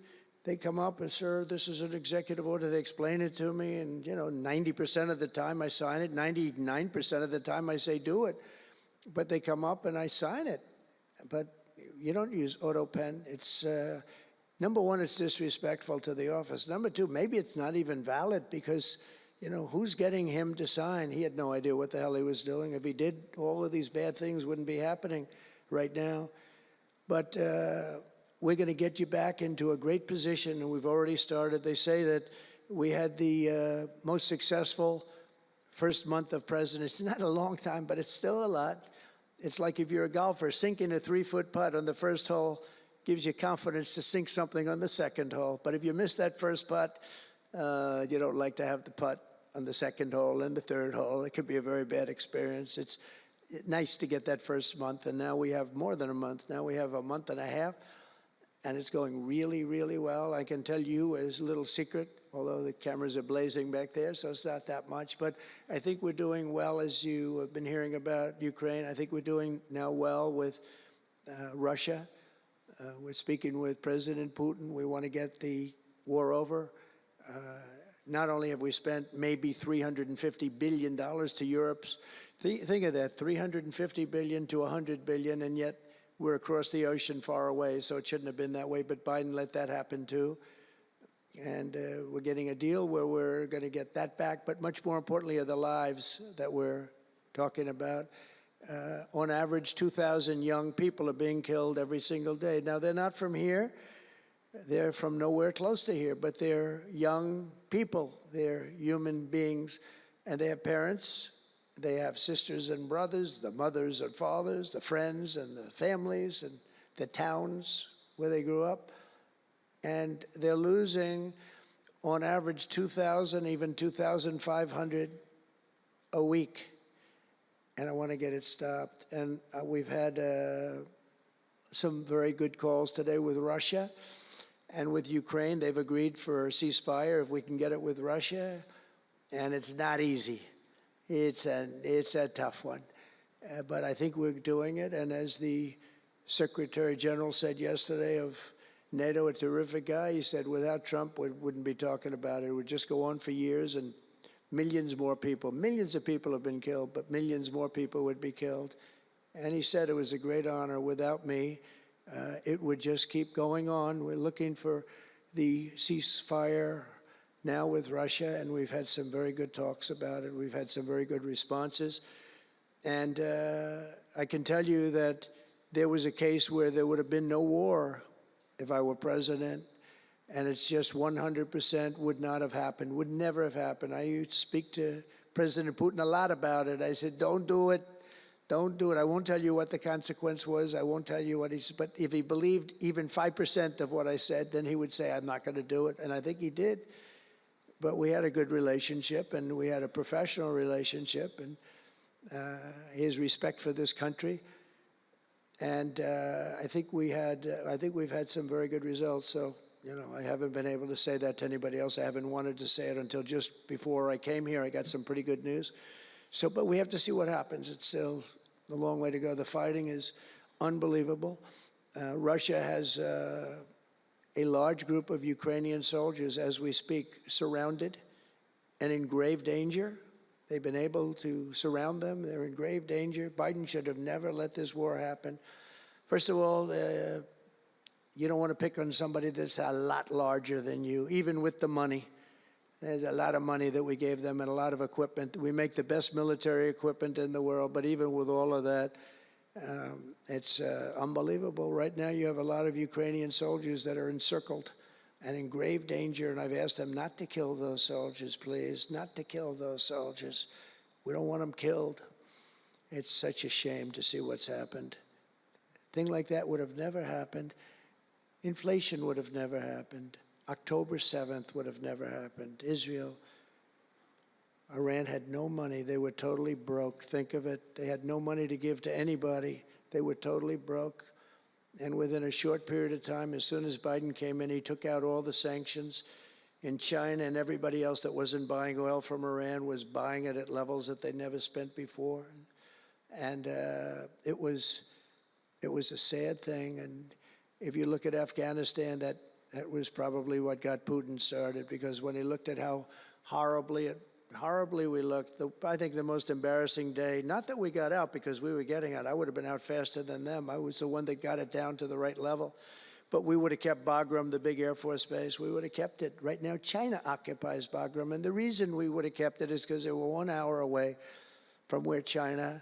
they come up and, sir, this is an executive order. They explain it to me, and 90% of the time I sign it. 99% of the time I say do it, but they come up and I sign it. But you don't use auto pen. It's number one, it's disrespectful to the office. Number two, maybe it's not even valid because. Who's getting him to sign? He had no idea what the hell he was doing. If he did, all of these bad things wouldn't be happening right now. But we're going to get you back into a great position, and we've already started. They say that we had the most successful first month of presidency. It's not a long time, but it's still a lot. It's like if you're a golfer, sinking a 3-foot putt on the first hole gives you confidence to sink something on the second hole. But if you miss that first putt, you don't like to have the putt on the second hole and the third hole. It could be a very bad experience. It's nice to get that first month, and now we have more than a month. Now we have a month and a half, and it's going really, really well. I can tell you as a little secret, although the cameras are blazing back there, so it's not that much. But I think we're doing well, as you have been hearing about Ukraine. I think we're doing now well with Russia. We're speaking with President Putin. We want to get the war over. Not only have we spent maybe $350 billion to Europe, think of that, $350 billion to $100 billion, and yet we're across the ocean far away, so it shouldn't have been that way, but Biden let that happen too. And we're getting a deal where we're going to get that back, but much more importantly are the lives that we're talking about. On average, 2,000 young people are being killed every single day. Now, they're not from here. They're from nowhere close to here, but they're young people. They're human beings, and they have parents. They have sisters and brothers, the mothers and fathers, the friends and the families and the towns where they grew up. And they're losing, on average, 2,000, even 2,500 a week. And I want to get it stopped. And we've had some very good calls today with Russia and with Ukraine. They've agreed for a ceasefire if we can get it with Russia. And it's not easy. It's a tough one. But I think we're doing it. And as the Secretary General said yesterday of NATO, a terrific guy, he said without Trump, we wouldn't be talking about it. It would just go on for years, and millions of people have been killed, but millions more people would be killed. And he said it was a great honor. Without me, it would just keep going on. We're looking for the ceasefire now with Russia, and we've had some very good talks about it. We've had some very good responses. And I can tell you that there was a case where there would have been no war if I were president, and it's just 100% would not have happened, would never have happened. I used to speak to President Putin a lot about it. I said, don't do it. Don't do it. I won't tell you what the consequence was. I won't tell you what he said. But if he believed even 5% of what I said, then he would say, I'm not going to do it. And I think he did. But we had a good relationship, and we had a professional relationship, and his respect for this country. And I think we've had some very good results. So, you know, I haven't been able to say that to anybody else. I haven't wanted to say it until just before I came here. I got some pretty good news. So, but we have to see what happens. It's still a long way to go. The fighting is unbelievable. Russia has a large group of Ukrainian soldiers, as we speak, surrounded and in grave danger. They've been able to surround them. They're in grave danger. Biden should have never let this war happen. First of all, you don't want to pick on somebody that's a lot larger than you, even with the money. There's a lot of money that we gave them and a lot of equipment. We make the best military equipment in the world, but even with all of that, it's unbelievable. Right now, you have a lot of Ukrainian soldiers that are encircled and in grave danger, and I've asked them not to kill those soldiers, please, not to kill those soldiers. We don't want them killed. It's such a shame to see what's happened. A thing like that would have never happened. Inflation would have never happened. October 7th would have never happened. Israel, Iran had no money. They were totally broke. Think of it. They had no money to give to anybody. They were totally broke. And within a short period of time, as soon as Biden came in, he took out all the sanctions. In China and everybody else that wasn't buying oil from Iran was buying it at levels that they never spent before. And it was a sad thing. And if you look at Afghanistan, that was probably what got Putin started, because when he looked at how horribly we looked, I think the most embarrassing day, not that we got out because we were getting out. I would have been out faster than them. I was the one that got it down to the right level. But we would have kept Bagram, the big Air Force base. We would have kept it. Right now, China occupies Bagram. And the reason we would have kept it is because they were 1 hour away from where China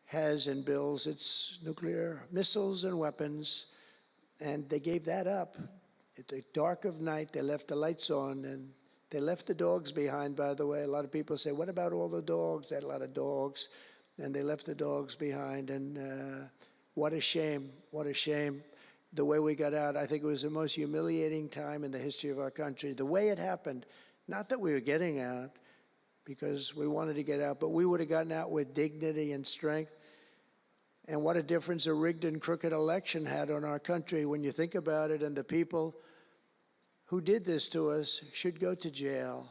has and builds its nuclear missiles and weapons. And they gave that up. At the dark of night, they left the lights on, and They left the dogs behind, by the way. A lot of people say, what about all the dogs? They had a lot of dogs, and they left the dogs behind. And what a shame, what a shame. The way we got out, I think it was the most humiliating time in the history of our country. The way it happened, not that we were getting out, because we wanted to get out, but we would have gotten out with dignity and strength. And what a difference a rigged and crooked election had on our country when you think about it. And the people who did this to us should go to jail.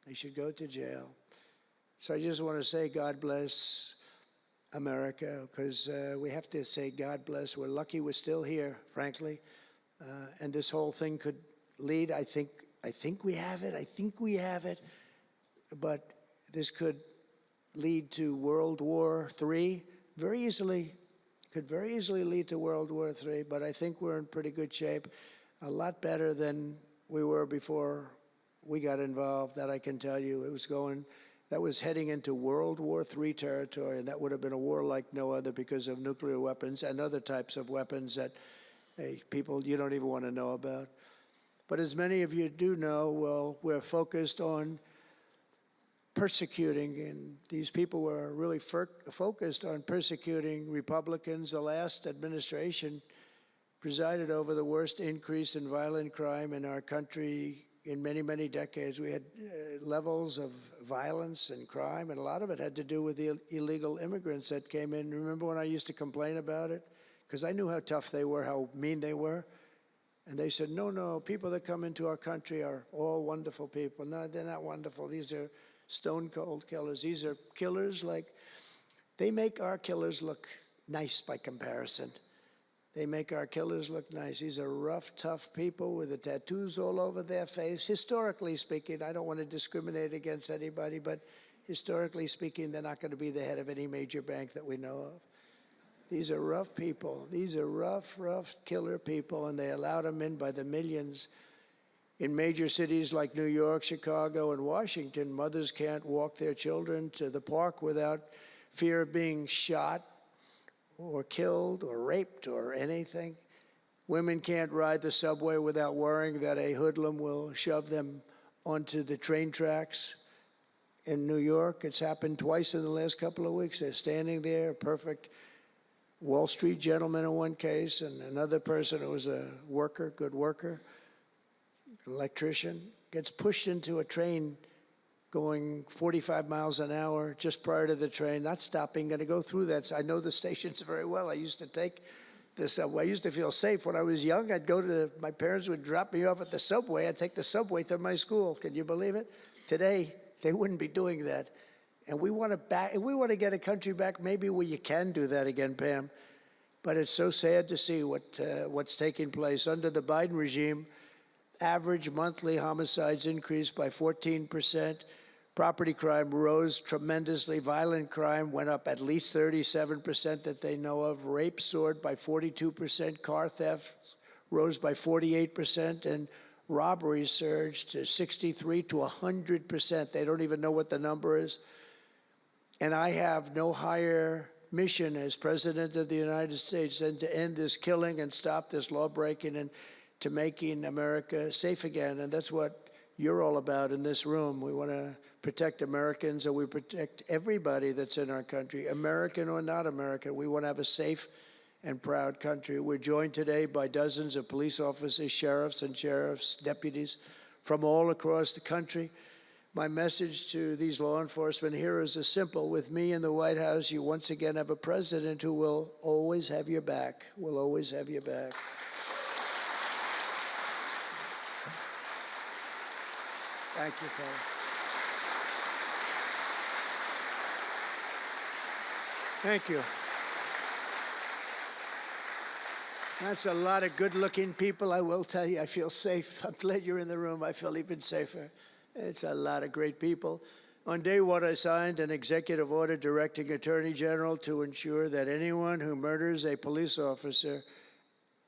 They should go to jail. So I just want to say God bless America, because we have to say God bless. We're lucky we're still here, frankly. And this whole thing could lead, I think we have it. But this could lead to World War III very easily. Could very easily lead to World War III, but I think we're in pretty good shape. A lot better than we were before we got involved, that I can tell you. That was heading into World War III territory, and that would have been a war like no other because of nuclear weapons and other types of weapons that people you don't even want to know about. But as many of you do know, well, we're focused on persecuting, and these people were really focused on persecuting Republicans. The last administration presided over the worst increase in violent crime in our country in many, many decades. We had levels of violence and crime, and a lot of it had to do with the illegal immigrants that came in. Remember when I used to complain about it? Because I knew how tough they were, how mean they were. And they said, no, people that come into our country are all wonderful people. No, they're not wonderful. These are stone cold killers. These are killers they make our killers look nice by comparison. They make our killers look nice. These are rough, tough people with the tattoos all over their face. Historically speaking, I don't want to discriminate against anybody, but historically speaking, they're not going to be the head of any major bank that we know of. These are rough people. These are rough killer people, and they allowed them in by the millions. In major cities like New York, Chicago, and Washington, mothers can't walk their children to the park without fear of being shot or killed or raped or anything. Women can't ride the subway without worrying that a hoodlum will shove them onto the train tracks. In New York, it's happened twice in the last couple of weeks. They're standing there, a perfect Wall Street gentleman in one case, and another person who was a worker, good worker, electrician, gets pushed into a train going 45 miles an hour just prior to the train, not stopping, going to go through that. I know the stations very well. I used to take the subway. I used to feel safe. When I was young, my parents would drop me off at the subway. I'd take the subway to my school. Can you believe it? Today, they wouldn't be doing that. And we want to get a country back maybe where you can do that again, Pam. But it's so sad to see what's taking place. Under the Biden regime, average monthly homicides increased by 14%. Property crime rose tremendously. Violent crime went up at least 37% that they know of. Rape soared by 42%. Car theft rose by 48%. And robberies surged to 63 to 100%. They don't even know what the number is. And I have no higher mission as President of the United States than to end this killing and stop this law-breaking and to making America safe again. And that's what you're all about in this room. We want to protect Americans, and we protect everybody that's in our country, American or not American. We want to have a safe and proud country. We're joined today by dozens of police officers, sheriffs and sheriff's deputies from all across the country. My message to these law enforcement heroes is simple. With me in the White House, you once again have a president who will always have your back, will always have your back. Thank you, fellas. Thank you. That's a lot of good-looking people. I will tell you, I feel safe. I'm glad you're in the room. I feel even safer. It's a lot of great people. On day one, I signed an executive order directing Attorney General to ensure that anyone who murders a police officer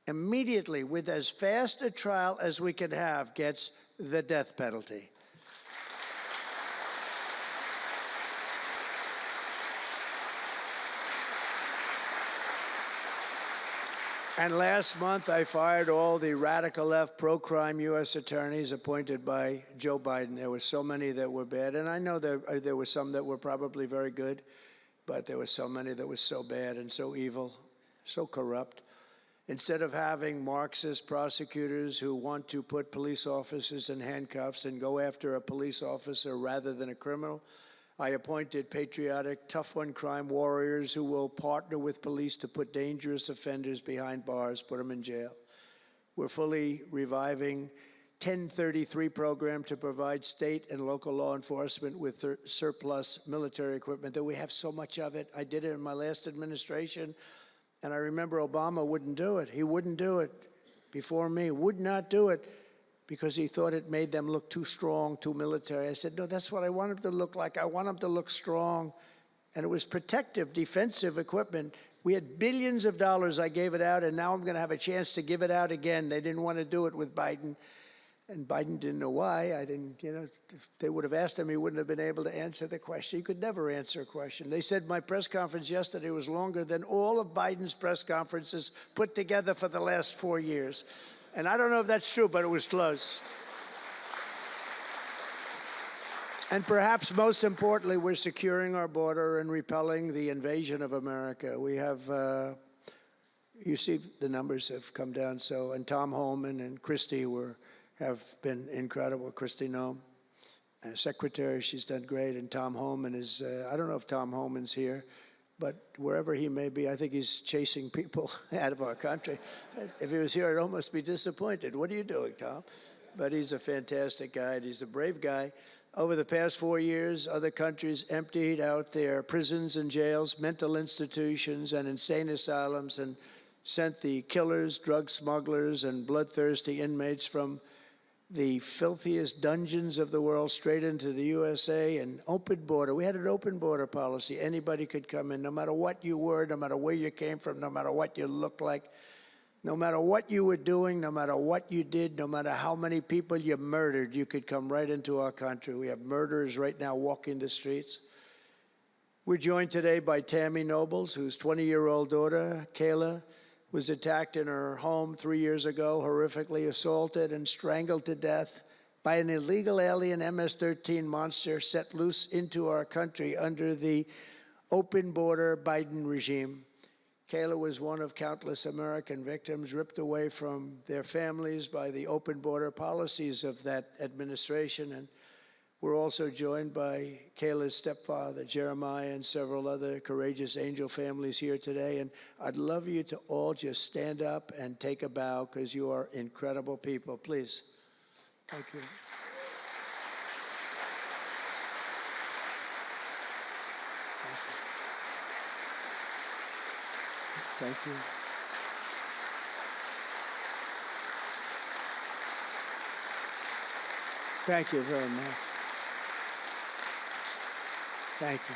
immediately, with as fast a trial as we can have, gets the death penalty. And last month, I fired all the radical left pro-crime U.S. attorneys appointed by Joe Biden. There were so many that were bad, and I know there were some that were probably very good, but there were so many that were so bad and so evil, so corrupt. Instead of having Marxist prosecutors who want to put police officers in handcuffs and go after a police officer rather than a criminal, I appointed patriotic, tough-on-crime warriors who will partner with police to put dangerous offenders behind bars, put them in jail. We're fully reviving 1033 program to provide state and local law enforcement with surplus military equipment, that we have so much of it. I did it in my last administration, and I remember Obama wouldn't do it. He wouldn't do it before me, would not do it, because he thought it made them look too strong, too military. I said, no, that's what I want them to look like. I want them to look strong. And it was protective, defensive equipment. We had billions of dollars. I gave it out, and now I'm going to have a chance to give it out again. They didn't want to do it with Biden, and Biden didn't know why. I didn't, if they would have asked him, he wouldn't have been able to answer the question. He could never answer a question. They said my press conference yesterday was longer than all of Biden's press conferences put together for the last 4 years. And I don't know if that's true, but it was close. And perhaps most importantly, we're securing our border and repelling the invasion of America. We have, you see the numbers have come down. So, and Tom Homan and Christie have been incredible. Christie Noem, secretary, she's done great. And Tom Homan is, I don't know if Tom Homan's here, but wherever he may be, I think he's chasing people out of our country. If he was here, I'd almost be disappointed. What are you doing, Tom? But he's a fantastic guy, and he's a brave guy. Over the past 4 years, other countries emptied out their prisons and jails, mental institutions, and insane asylums, and sent the killers, drug smugglers, and bloodthirsty inmates from the filthiest dungeons of the world straight into the USA. And open border. We had an open border policy. Anybody could come in, no matter what you were, no matter where you came from, no matter what you looked like, no matter what you were doing, no matter what you did, no matter how many people you murdered, you could come right into our country. We have murderers right now walking the streets. We're joined today by Tammy Nobles, whose 20-year-old daughter, Kayla, was attacked in her home 3 years ago, horrifically assaulted and strangled to death by an illegal alien MS-13 monster set loose into our country under the open border Biden regime. Kayla was one of countless American victims ripped away from their families by the open border policies of that administration. And we're also joined by Kayla's stepfather, Jeremiah, and several other courageous angel families here today. And I'd love you to all just stand up and take a bow, because you are incredible people. Please. Thank you. Thank you. Thank you very much. Thank you.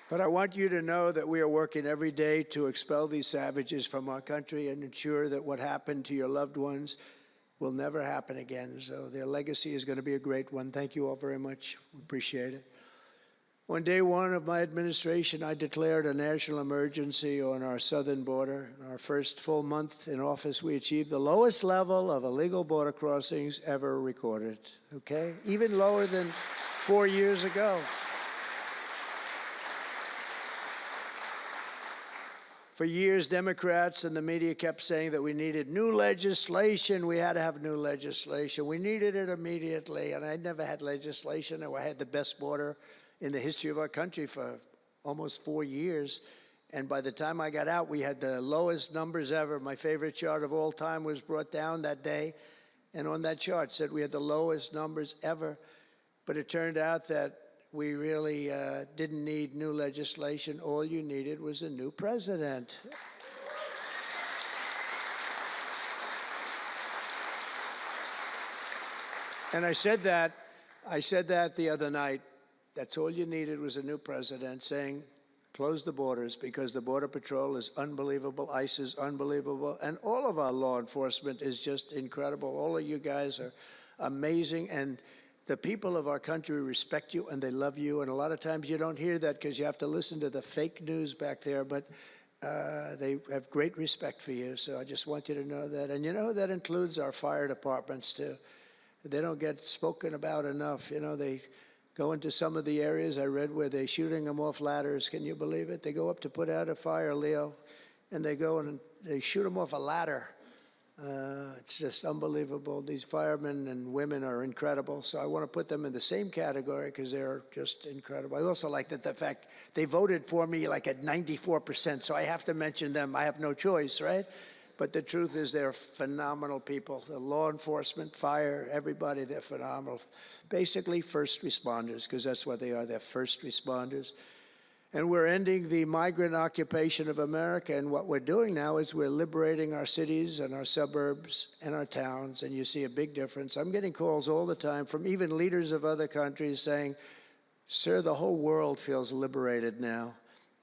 But I want you to know that we are working every day to expel these savages from our country and ensure that what happened to your loved ones will never happen again. So their legacy is going to be a great one. Thank you all very much. We appreciate it. On day one of my administration, I declared a national emergency on our southern border. In our first full month in office, we achieved the lowest level of illegal border crossings ever recorded, okay? Even lower than 4 years ago. For years, Democrats and the media kept saying that we needed new legislation. We had to have new legislation. We needed it immediately, and I never had legislation. I had the best border in the history of our country for almost 4 years. And by the time I got out, we had the lowest numbers ever. My favorite chart of all time was brought down that day. And on that chart said we had the lowest numbers ever. But it turned out that we really didn't need new legislation. All you needed was a new president. And I said that the other night. That's all you needed was a new president saying, close the borders, because the Border Patrol is unbelievable, ICE is unbelievable, and all of our law enforcement is just incredible. All of you guys are amazing, and the people of our country respect you and they love you, and a lot of times you don't hear that because you have to listen to the fake news back there, but They have great respect for you, so I just want you to know that. And you know, that includes our fire departments, too. They don't get spoken about enough. You know, they go into some of the areas I read where they're shooting them off ladders. Can you believe it? They go up to put out a fire, Leo, and they go and they shoot them off a ladder. It's just unbelievable. These firemen and women are incredible. So I want to put them in the same category because they're just incredible. I also like that the fact they voted for me like at 94%. So I have to mention them. I have no choice, right? But the truth is they're phenomenal people. The law enforcement, fire, everybody, they're phenomenal. Basically first responders, because that's what they are. They're first responders. And we're ending the migrant occupation of America. And what we're doing now is we're liberating our cities and our suburbs and our towns. And you see a big difference. I'm getting calls all the time from even leaders of other countries saying, sir, the whole world feels liberated now.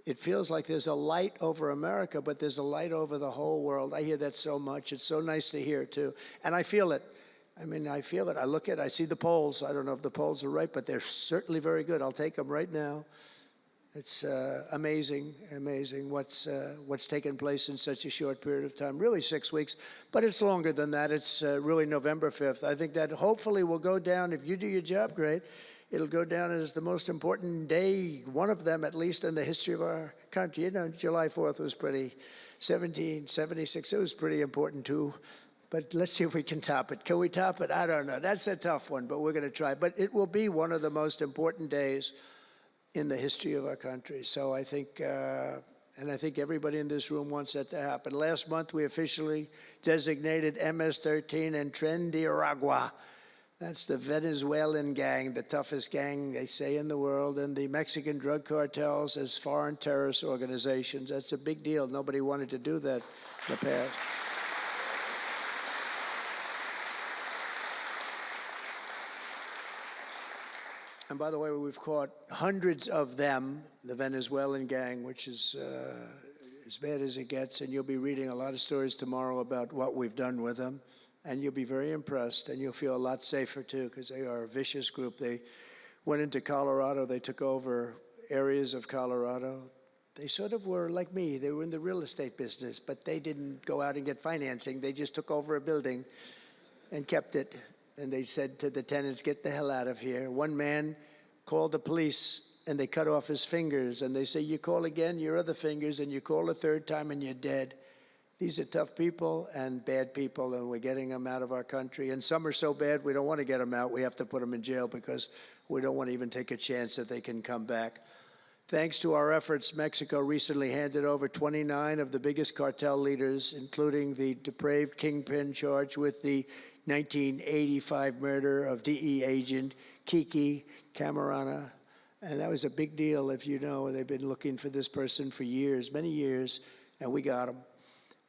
It feels like there's a light over America, but there's a light over the whole world. I hear that so much. It's so nice to hear, too. And I feel it. I mean, I feel it. I look at it. I see the polls. I don't know if the polls are right, but they're certainly very good. I'll take them right now. It's amazing, amazing what's taken place in such a short period of time, really 6 weeks, but it's longer than that. It's really November 5th. I think that hopefully will go down, if you do your job great, it'll go down as the most important day, one of them at least in the history of our country. You know, July 4th was pretty, 1776, it was pretty important too. But let's see if we can top it. Can we top it? I don't know. That's a tough one, but we're going to try. But it will be one of the most important days in the history of our country. So I think, and I think everybody in this room wants that to happen. Last month, we officially designated MS-13 and Tren de Aragua. That's the Venezuelan gang, the toughest gang, they say, in the world, and the Mexican drug cartels as foreign terrorist organizations. That's a big deal. Nobody wanted to do that in the past. And by the way, we've caught hundreds of them, the Venezuelan gang, which is as bad as it gets. And you'll be reading a lot of stories tomorrow about what we've done with them. And you'll be very impressed. And you'll feel a lot safer, too, because they are a vicious group. They went into Colorado. They took over areas of Colorado. They sort of were like me. They were in the real estate business, but they didn't go out and get financing. They just took over a building and kept it. And they said to the tenants, get the hell out of here. One man called the police, and they cut off his fingers. And they say, you call again, your other fingers, and you call a third time, and you're dead. These are tough people and bad people, and we're getting them out of our country. And some are so bad, we don't want to get them out. We have to put them in jail because we don't want to even take a chance that they can come back. Thanks to our efforts, Mexico recently handed over 29 of the biggest cartel leaders, including the depraved kingpin charged with the 1985 murder of DE agent Kiki Camarena. And that was a big deal, if you know. They've been looking for this person for years, many years, and we got him.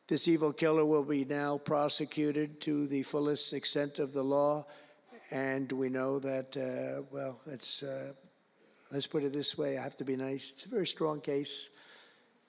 This evil killer will be now prosecuted to the fullest extent of the law. And we know that, well, it's, let's put it this way, I have to be nice. It's a very strong case.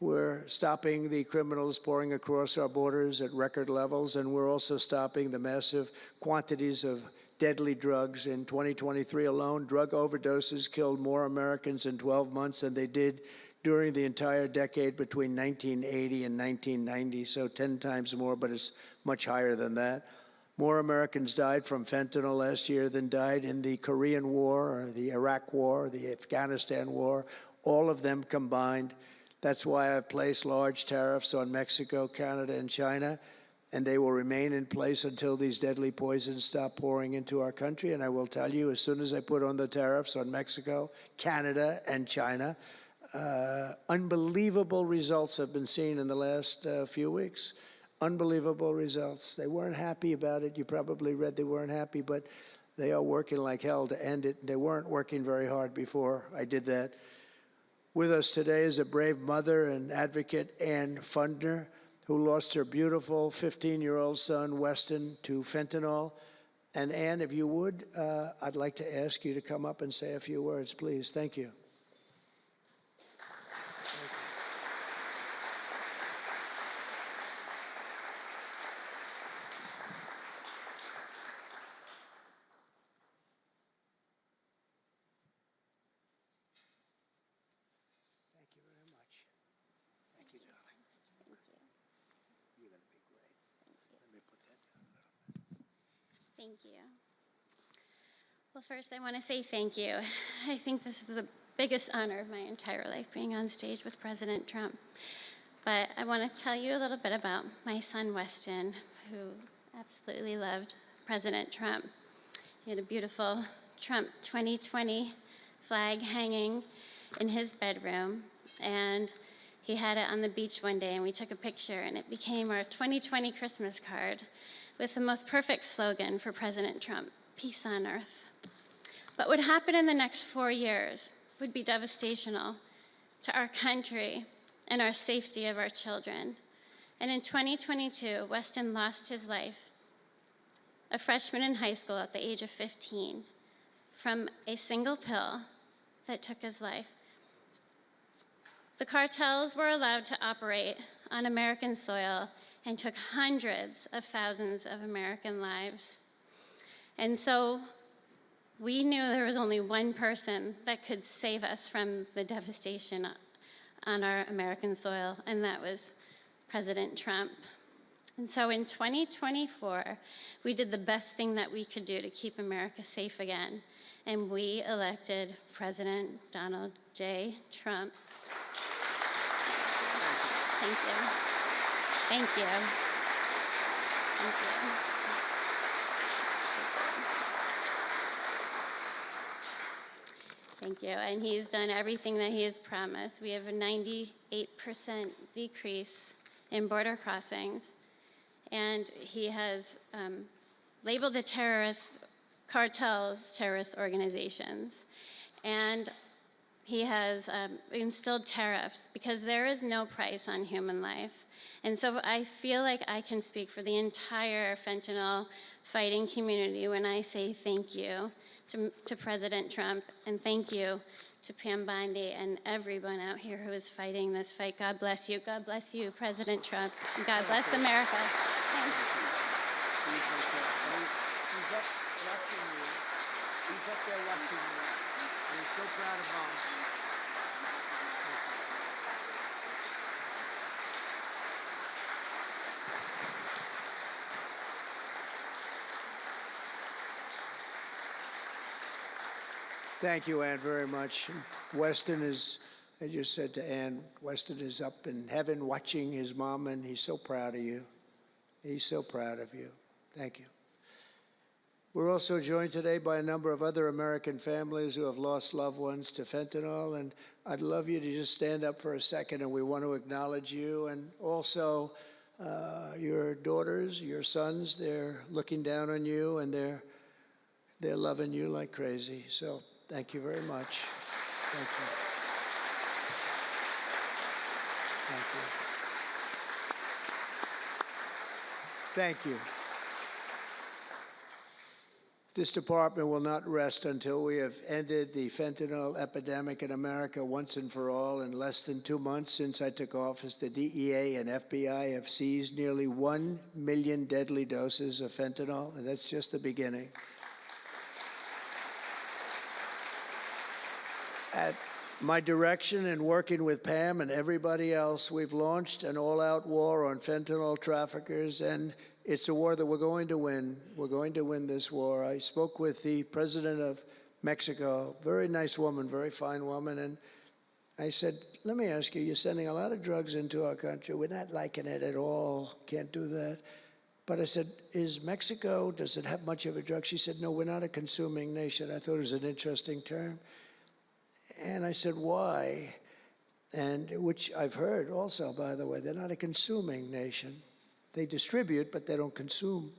We're stopping the criminals pouring across our borders at record levels, and we're also stopping the massive quantities of deadly drugs. In 2023 alone, drug overdoses killed more Americans in 12 months than they did during the entire decade between 1980 and 1990, so 10 times more, but it's much higher than that. More Americans died from fentanyl last year than died in the Korean War, or the Iraq War, the Afghanistan War, all of them combined. That's why I've placed large tariffs on Mexico, Canada, and China, and they will remain in place until these deadly poisons stop pouring into our country. And I will tell you, as soon as I put on the tariffs on Mexico, Canada, and China, unbelievable results have been seen in the last few weeks. Unbelievable results. They weren't happy about it. You probably read they weren't happy, but they are working like hell to end it. They weren't working very hard before I did that. With us today is a brave mother and advocate, Ann Fundner, who lost her beautiful 15-year-old son, Weston, to fentanyl. And Ann, if you would, I'd like to ask you to come up and say a few words, please. Thank you. Thank you very much. Thank you, darling. Thank you. Well, first I want to say thank you. I think this is the biggest honor of my entire life, being on stage with President Trump. But I want to tell you a little bit about my son, Weston, who absolutely loved President Trump. He had a beautiful Trump 2020 flag hanging in his bedroom, and he had it on the beach one day, and we took a picture, and it became our 2020 Christmas card with the most perfect slogan for President Trump: peace on earth. What would happen in the next 4 years would be devastational to our country and our safety of our children. And in 2022, Weston lost his life, a freshman in high school at the age of 15, from a single pill that took his life. The cartels were allowed to operate on American soil and took hundreds of thousands of American lives. And so we knew there was only one person that could save us from the devastation on our American soil, and that was President Trump. And so in 2024, we did the best thing that we could do to keep America safe again, and we elected President Donald J. Trump. Thank you. Thank you. Thank you. Thank you. And he's done everything that he has promised. We have a 98% decrease in border crossings. And he has labeled the terrorist cartels terrorist organizations. And he has instilled tariffs because there is no price on human life. And so I feel like I can speak for the entire fentanyl fighting community when I say thank you to President Trump, and thank you to Pam Bondi and everyone out here who is fighting this fight. God bless you. God bless you, President Trump. And God bless America. Thank you. He's up watching you. He's up there watching you. And he's so proud of Mom. Thank you, Ann, very much. Weston is, I just said to Ann, Weston is up in heaven watching his mom, and he's so proud of you. He's so proud of you. Thank you. We're also joined today by a number of other American families who have lost loved ones to fentanyl, and I'd love you to just stand up for a second, and we want to acknowledge you, and also your daughters, your sons. They're looking down on you, and they're loving you like crazy. So thank you very much. Thank you. Thank you. Thank you. This department will not rest until we have ended the fentanyl epidemic in America once and for all. In less than 2 months since I took office, the DEA and FBI have seized nearly 1 million deadly doses of fentanyl, and that's just the beginning. At my direction and working with Pam and everybody else, we've launched an all-out war on fentanyl traffickers, and it's a war that we're going to win. We're going to win this war. I spoke with the president of Mexico, very nice woman, very fine woman, and I said, let me ask you, you're sending a lot of drugs into our country. We're not liking it at all. Can't do that. But I said, is Mexico, does it have much of a drug? She said, no, we're not a consuming nation. I thought it was an interesting term. And I said, why? And which I've heard also, by the way, they're not a consuming nation. They distribute, but they don't consume.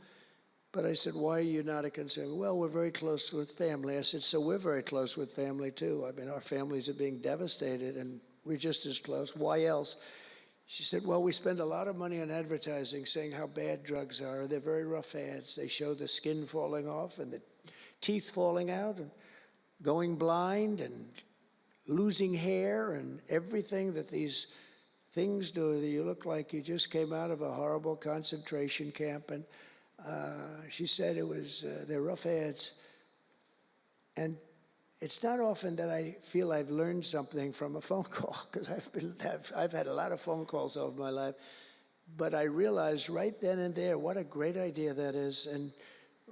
But I said, why are you not a consumer? Well, we're very close with family. I said, so we're very close with family, too. I mean, our families are being devastated, and we're just as close. Why else? She said, well, we spend a lot of money on advertising saying how bad drugs are. They're very rough ads. They show the skin falling off and the teeth falling out and going blind and losing hair and everything that these things do. You look like you just came out of a horrible concentration camp. And she said it was, they're rough ads. And it's not often that I feel I've learned something from a phone call, because I've had a lot of phone calls over my life. But I realized right then and there what a great idea that is. And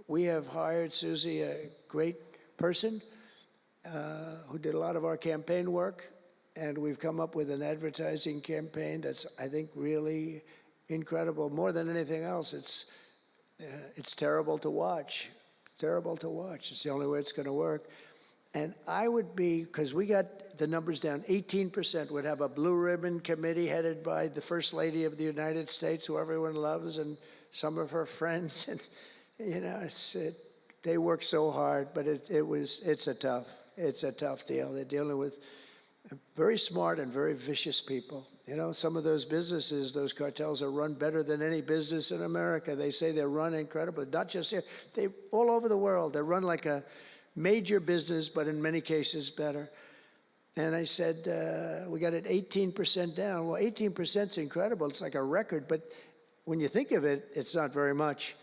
We have hired, Susie, a great person who did a lot of our campaign work, and we've come up with an advertising campaign that's, I think, really incredible. More than anything else, it's terrible to watch. Terrible to watch. It's the only way it's going to work. And I would be, because we got the numbers down, 18% would have a blue ribbon committee headed by the First Lady of the United States, who everyone loves, and some of her friends. And, you know, they work so hard, but it's a tough deal. They're dealing with very smart and very vicious people. You know, some of those businesses, those cartels are run better than any business in America. They say they're run incredibly, not just here, they all over the world. They're run like a major business, but in many cases better. And I said, we got it 18% down. Well, 18% is incredible. It's like a record, but when you think of it, it's not very much.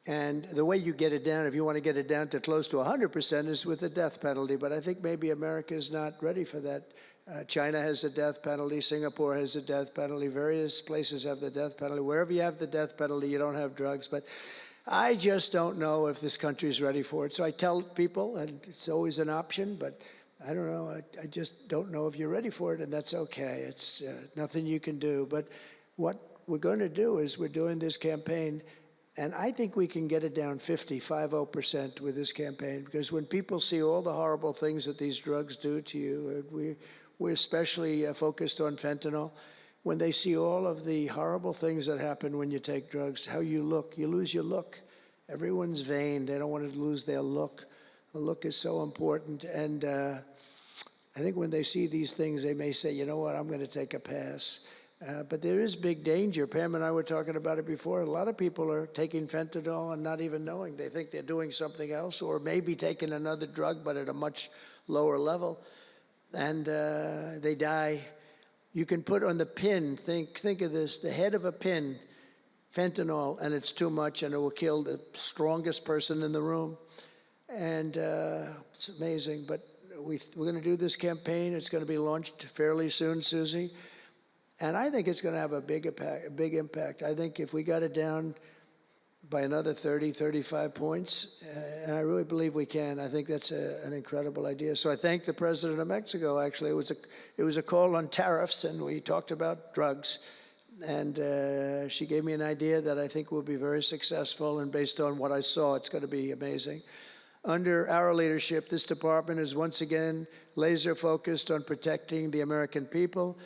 And the way you get it down, if you want to get it down to close to 100%, is with the death penalty. But I think maybe America is not ready for that. China has a death penalty. Singapore has a death penalty. Various places have the death penalty. Wherever you have the death penalty, you don't have drugs. But I just don't know if this country is ready for it. So I tell people, and it's always an option, but I don't know. I just don't know if you're ready for it, and that's okay. It's nothing you can do. But what we're going to do is we're doing this campaign, and I think we can get it down 50% with this campaign, because when people see all the horrible things that these drugs do to you, we're especially focused on fentanyl. When they see all of the horrible things that happen when you take drugs, how you look, you lose your look. Everyone's vain. They don't want to lose their look. The look is so important. And I think when they see these things, they may say, you know what, I'm going to take a pass. But there is big danger. Pam and I were talking about it before. A lot of people are taking fentanyl and not even knowing. They think they're doing something else, or maybe taking another drug, but at a much lower level. And they die. You can put on the pin, think of this, the head of a pin, fentanyl, and it's too much, and it will kill the strongest person in the room. And it's amazing. But we're going to do this campaign. It's going to be launched fairly soon, Susie. And I think it's going to have a big impact. I think if we got it down by another 30, 35 points, and I really believe we can. I think that's an incredible idea. So I thank the President of Mexico, actually. It was a call on tariffs, and we talked about drugs. And she gave me an idea that I think will be very successful, and based on what I saw, it's going to be amazing. Under our leadership, this department is once again laser focused on protecting the American people.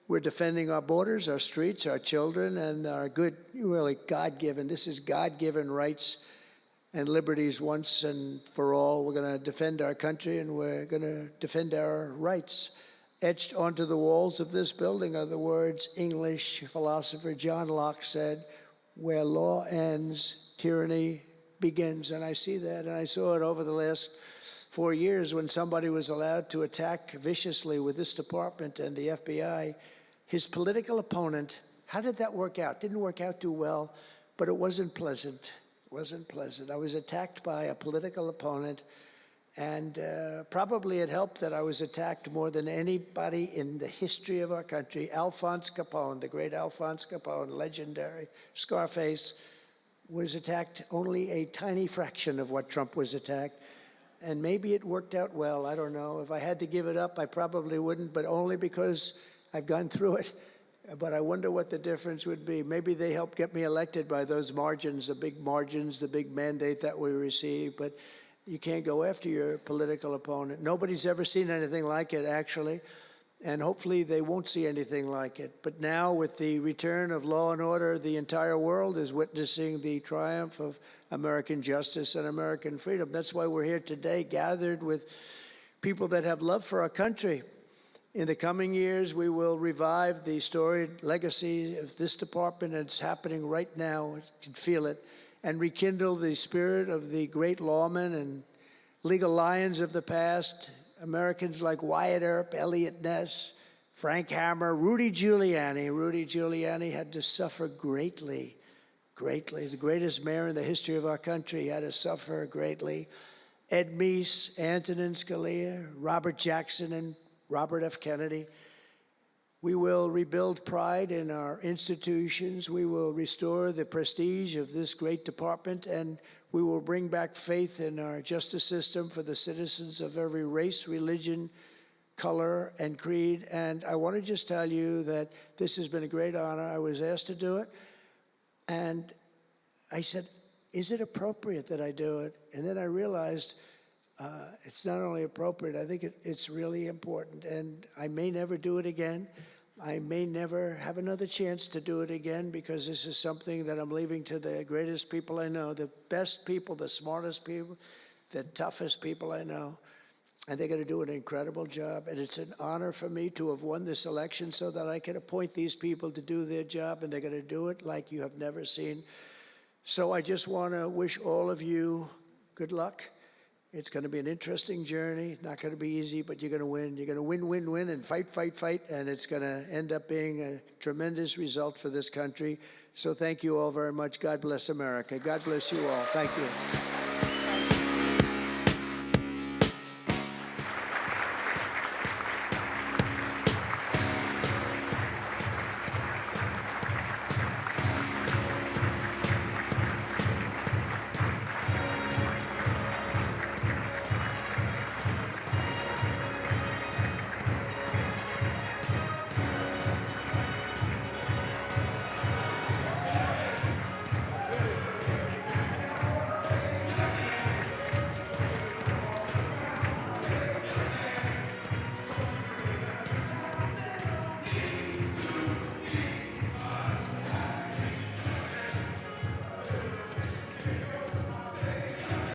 We're defending our borders, our streets, our children, and our good, really God-given, this is God-given rights and liberties once and for all. We're going to defend our country, and we're going to defend our rights. Etched onto the walls of this building are the words English philosopher John Locke said, "Where law ends, tyranny begins." And I see that, and I saw it over the last 4 years when somebody was allowed to attack viciously with this department and the FBI his political opponent. How did that work out? Didn't work out too well, but it wasn't pleasant. It wasn't pleasant. I was attacked by a political opponent, and probably it helped that I was attacked more than anybody in the history of our country. Alphonse Capone, the great Alphonse Capone, legendary Scarface, was attacked only a tiny fraction of what Trump was attacked. And maybe it worked out well. I don't know. If I had to give it up, I probably wouldn't, but only because I've gone through it. But I wonder what the difference would be. Maybe they helped get me elected by those margins, the big mandate that we received. But you can't go after your political opponent. Nobody's ever seen anything like it, actually. And hopefully they won't see anything like it. But now, with the return of law and order, the entire world is witnessing the triumph of American justice and American freedom. That's why we're here today, gathered with people that have love for our country. In the coming years, we will revive the storied legacy of this department, and it's happening right now. You can feel it. And rekindle the spirit of the great lawmen and legal lions of the past, Americans like Wyatt Earp, Eliot Ness, Frank Hammer, Rudy Giuliani. Rudy Giuliani had to suffer greatly, greatly. He's the greatest mayor in the history of our country. He had to suffer greatly. Ed Meese, Antonin Scalia, Robert Jackson, and Robert F. Kennedy. We will rebuild pride in our institutions. We will restore the prestige of this great department, and We will bring back faith in our justice system for the citizens of every race, religion, color, and creed. And I want to just tell you that this has been a great honor. I was asked to do it, and I said, is it appropriate that I do it? And then I realized it's not only appropriate, I think it's really important. And I may never do it again. I may never have another chance to do it again, because this is something that I'm leaving to the greatest people I know, the best people, the smartest people, the toughest people I know. And they're going to do an incredible job. And it's an honor for me to have won this election so that I can appoint these people to do their job, and they're going to do it like you have never seen. So I just want to wish all of you good luck. It's going to be an interesting journey. Not going to be easy, but you're going to win. You're going to win, win, win, and fight, fight, fight. And it's going to end up being a tremendous result for this country. So thank you all very much. God bless America. God bless you all. Thank you.